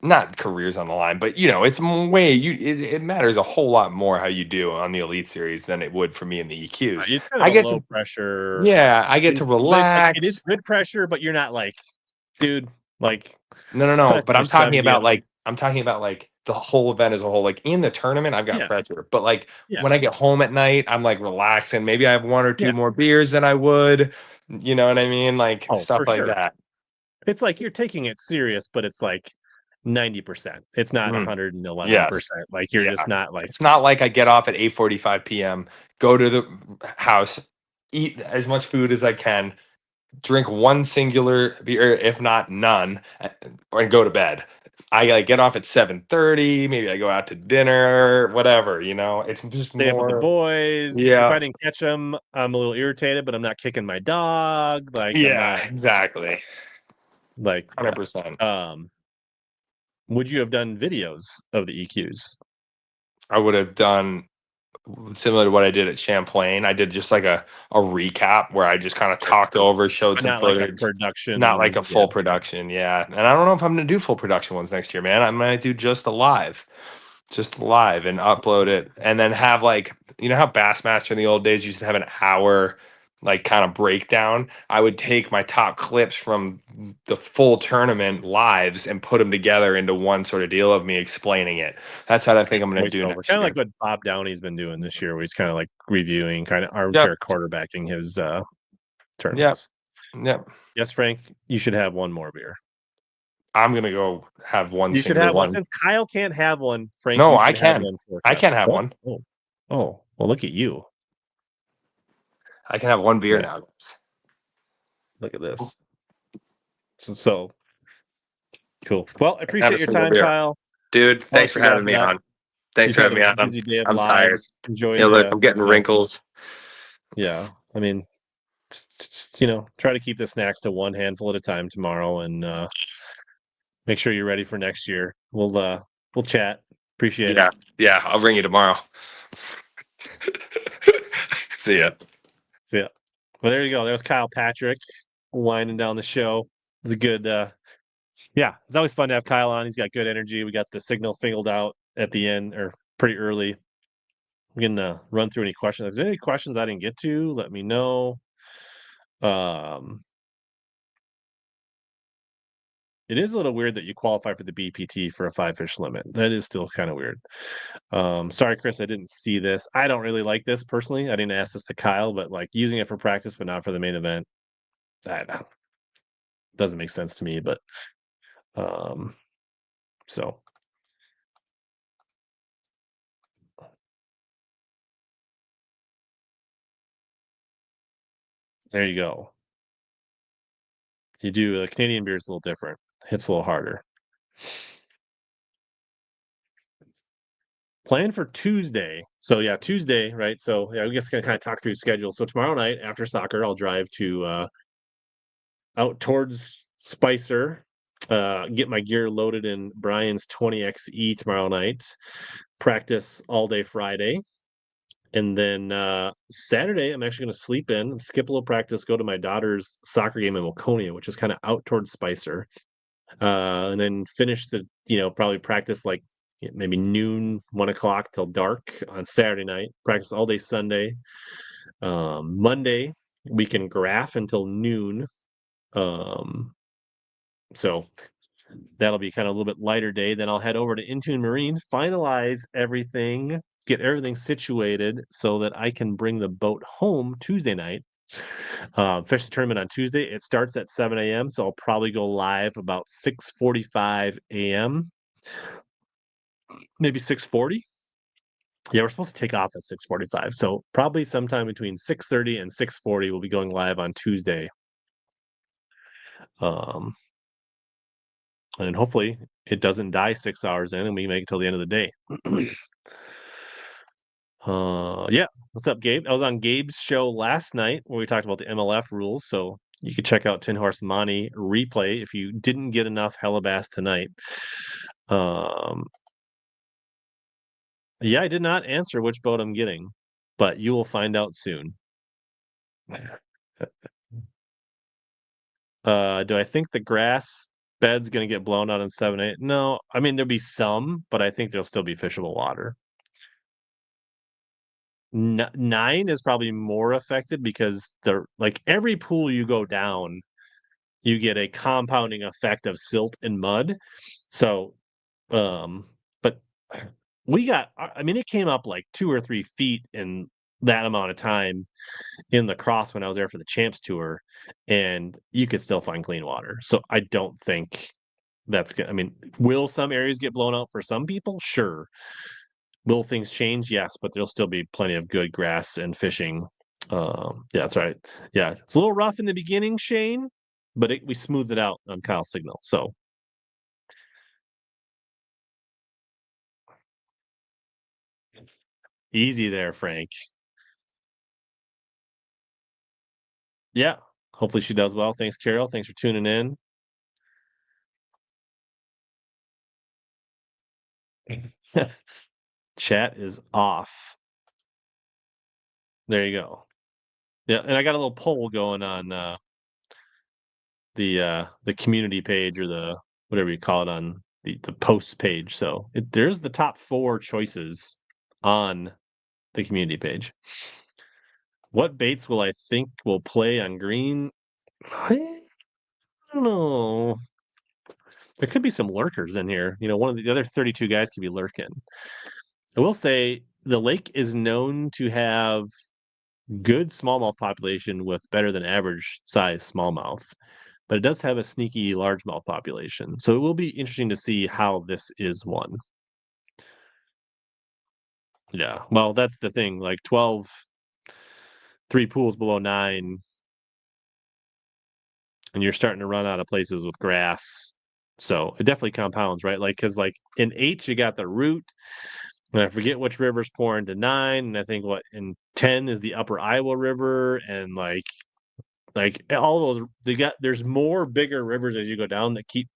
Not careers on the line, but it's it matters a whole lot more how you do on the Elite Series than it would for me in the EQs. it's kind of I a get low to pressure. Yeah, I get to But it's like it is relax. good pressure, but you're not like, dude, like No. But I'm talking 70 about like the whole event as a whole. Like in the tournament, I've got Yeah. pressure. But like Yeah. when I get home at night, I'm like relaxing. Maybe I have 1 or 2 Yeah. more beers than I would. You know what I mean? Like Oh, stuff for like sure. that. It's like you're taking it serious, but it's like 90%. It's not Mm. 111%. Yes. Like you're Yeah. just not like It's not like I get off at 8:45 p.m., go to the house, eat as much food as I can, drink 1 singular beer, if not none, and go to bed. I like get off at 7:30. Maybe I go out to dinner, whatever. It's just stay up with the more. boys. If Yeah, I didn't catch them, I'm a little irritated, but I'm not kicking my dog. Like I'm yeah, not exactly, like 100%. Would you have done videos of the EQs? I would have done similar to what I did at Champlain. I did just like a recap where I just kind of Sure. talked over, showed But some not like a footage. production. Not like a Yeah. full production, yeah. And I don't know if I'm gonna do full production ones next year, man. I might do just live and upload it, and then have like how Bassmaster in the old days used to have an hour like kind of breakdown. I would take my top clips from the full tournament lives and put them together into one sort of deal of me explaining it. That's what I think I'm gonna do Voiceover. next Kind of year. like what Bob Downey's been doing this year, where he's kind of like reviewing, kind of Yep. armchair quarterbacking his Yep. tournaments. Yep. Yes, Frank, you should have one more beer. I'm gonna go have one You should singular have one. one. Since Kyle can't have one, Frank, No, you I should have can. one for I Kyle. can't have one. Oh, well, look at you. I can have one beer Yeah. now. Look at this. So cool. Well, I Have appreciate a your single time, beer. Kyle. Dude, thanks for having me on. Thanks for having me on. Busy day of I'm tired. lives. Enjoy Yeah, look, I'm getting wrinkles. Yeah, I mean, just, try to keep the snacks to one handful at a time tomorrow, and make sure you're ready for next year. We'll chat. Appreciate it. Yeah, I'll ring you tomorrow. See ya. See ya. Well, there you go. There's Kyle Patrick winding down the show. It was a good, yeah, it's always fun to have Kyle on. He's got good energy. We got the signal fingered out at the end or pretty early. We can run through any questions. If there's any questions I didn't get to, let me know. It is a little weird that you qualify for the BPT for a 5-fish limit. That is still kind of weird. Sorry, Chris, I didn't see this. I don't really like this personally. I didn't ask this to Kyle, but like using it for practice, but not for the main event. I don't, doesn't make sense to me, but so there you go. You do a Canadian beer is a little different. Hits a little harder. Plan for Tuesday. So yeah, Tuesday, right? So yeah, we just gonna kind of talk through schedule. So tomorrow night after soccer, I'll drive to out towards Spicer, get my gear loaded in Brian's 20XE tomorrow night. Practice all day Friday. And then Saturday, I'm actually going to sleep in, skip a little practice, go to my daughter's soccer game in Waconia, which is kind of out towards Spicer, and then finish the, probably practice like maybe noon, 1 o'clock till dark on Saturday night. Practice all day Sunday. Monday, we can graph until noon. So that'll be kind of a little bit lighter day. Then I'll head over to Intune Marine, finalize everything, get everything situated so that I can bring the boat home Tuesday night. Fish the tournament on Tuesday. It starts at 7 a.m. So I'll probably go live about 6:45 a.m. Maybe 6:40. Yeah, we're supposed to take off at 6:45. So probably sometime between 6:30 and 6:40 we'll be going live on Tuesday. And hopefully it doesn't die 6 hours in and we make it till the end of the day. Yeah. What's up, Gabe? I was on Gabe's show last night where we talked about the MLF rules. So you could check out Tin Horse Monty replay if you didn't get enough HellaBass tonight. Yeah, I did not answer which boat I'm getting, but you will find out soon. Do I think the grass bed's gonna get blown out in 7-8? No, I mean there'll be some, but I think there'll still be fishable water. 9 is probably more affected because like every pool you go down, you get a compounding effect of silt and mud. So, but I mean, it came up like 2 or 3 feet in that amount of time in the Crosse when I was there for the Champs Tour, and you could still find clean water. So I don't think that's good. I mean, will some areas get blown out for some people? Sure. Will things change? Yes, but there'll still be plenty of good grass and fishing. Yeah, that's right. Yeah, it's a little rough in the beginning, Shane, but we smoothed it out on Kyle's signal. So easy there, Frank. Yeah, hopefully she does well. Thanks, Carol. Thanks for tuning in. Chat is off. There you go. Yeah, and I got a little poll going on the community page or the whatever you call it on the posts page. So there's the top 4 choices on the community page. What baits will I think will play on green? I don't know. There could be some lurkers in here. One of the other 32 guys could be lurking. I will say the lake is known to have good smallmouth population with better than average size smallmouth, but it does have a sneaky largemouth population. So it will be interesting to see how this is won. Yeah, well, that's the thing. Like 12, 3 pools below 9, and you're starting to run out of places with grass. So it definitely compounds, right? Like, because like in H, you got the root, and I forget which river's pour into 9, and I think what in 10 is the Upper Iowa River, and like all those there's more bigger rivers as you go down that keep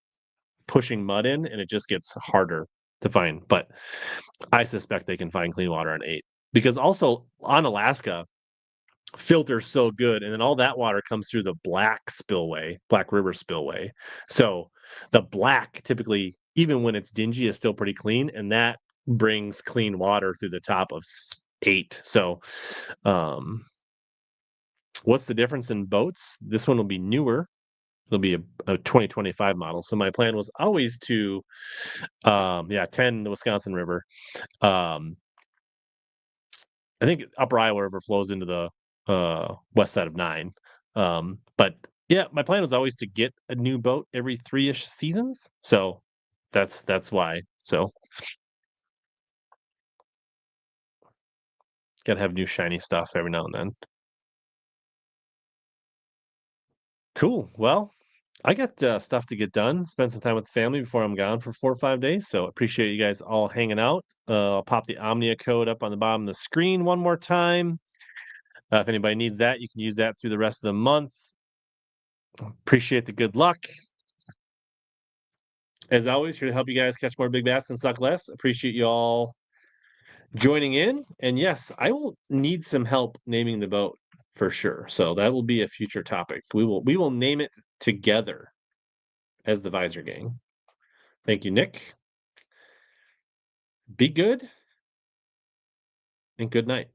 pushing mud in, and it just gets harder to find. But I suspect they can find clean water on 8 because also on Alaska, filters so good, and then all that water comes through the Black River spillway. So the black typically, even when it's dingy, is still pretty clean, and that brings clean water through the top of 8. So, what's the difference in boats? This one will be newer. It'll be a 2025 model. So my plan was always to, 10 the Wisconsin River. I think Upper Iowa River flows into the west side of 9. But yeah, my plan was always to get a new boat every 3-ish seasons. So that's why. So gotta have new shiny stuff every now and then. Cool. Well, I got stuff to get done. Spend some time with the family before I'm gone for 4 or 5 days. So appreciate you guys all hanging out. I'll pop the Omnia code up on the bottom of the screen one more time. If anybody needs that, you can use that through the rest of the month. Appreciate the good luck. As always, here to help you guys catch more big bass and suck less. Appreciate you all joining in. And yes, I will need some help naming the boat for sure. So that will be a future topic. We will name it together as the Visor Gang. Thank you, Nick. Be good and good night.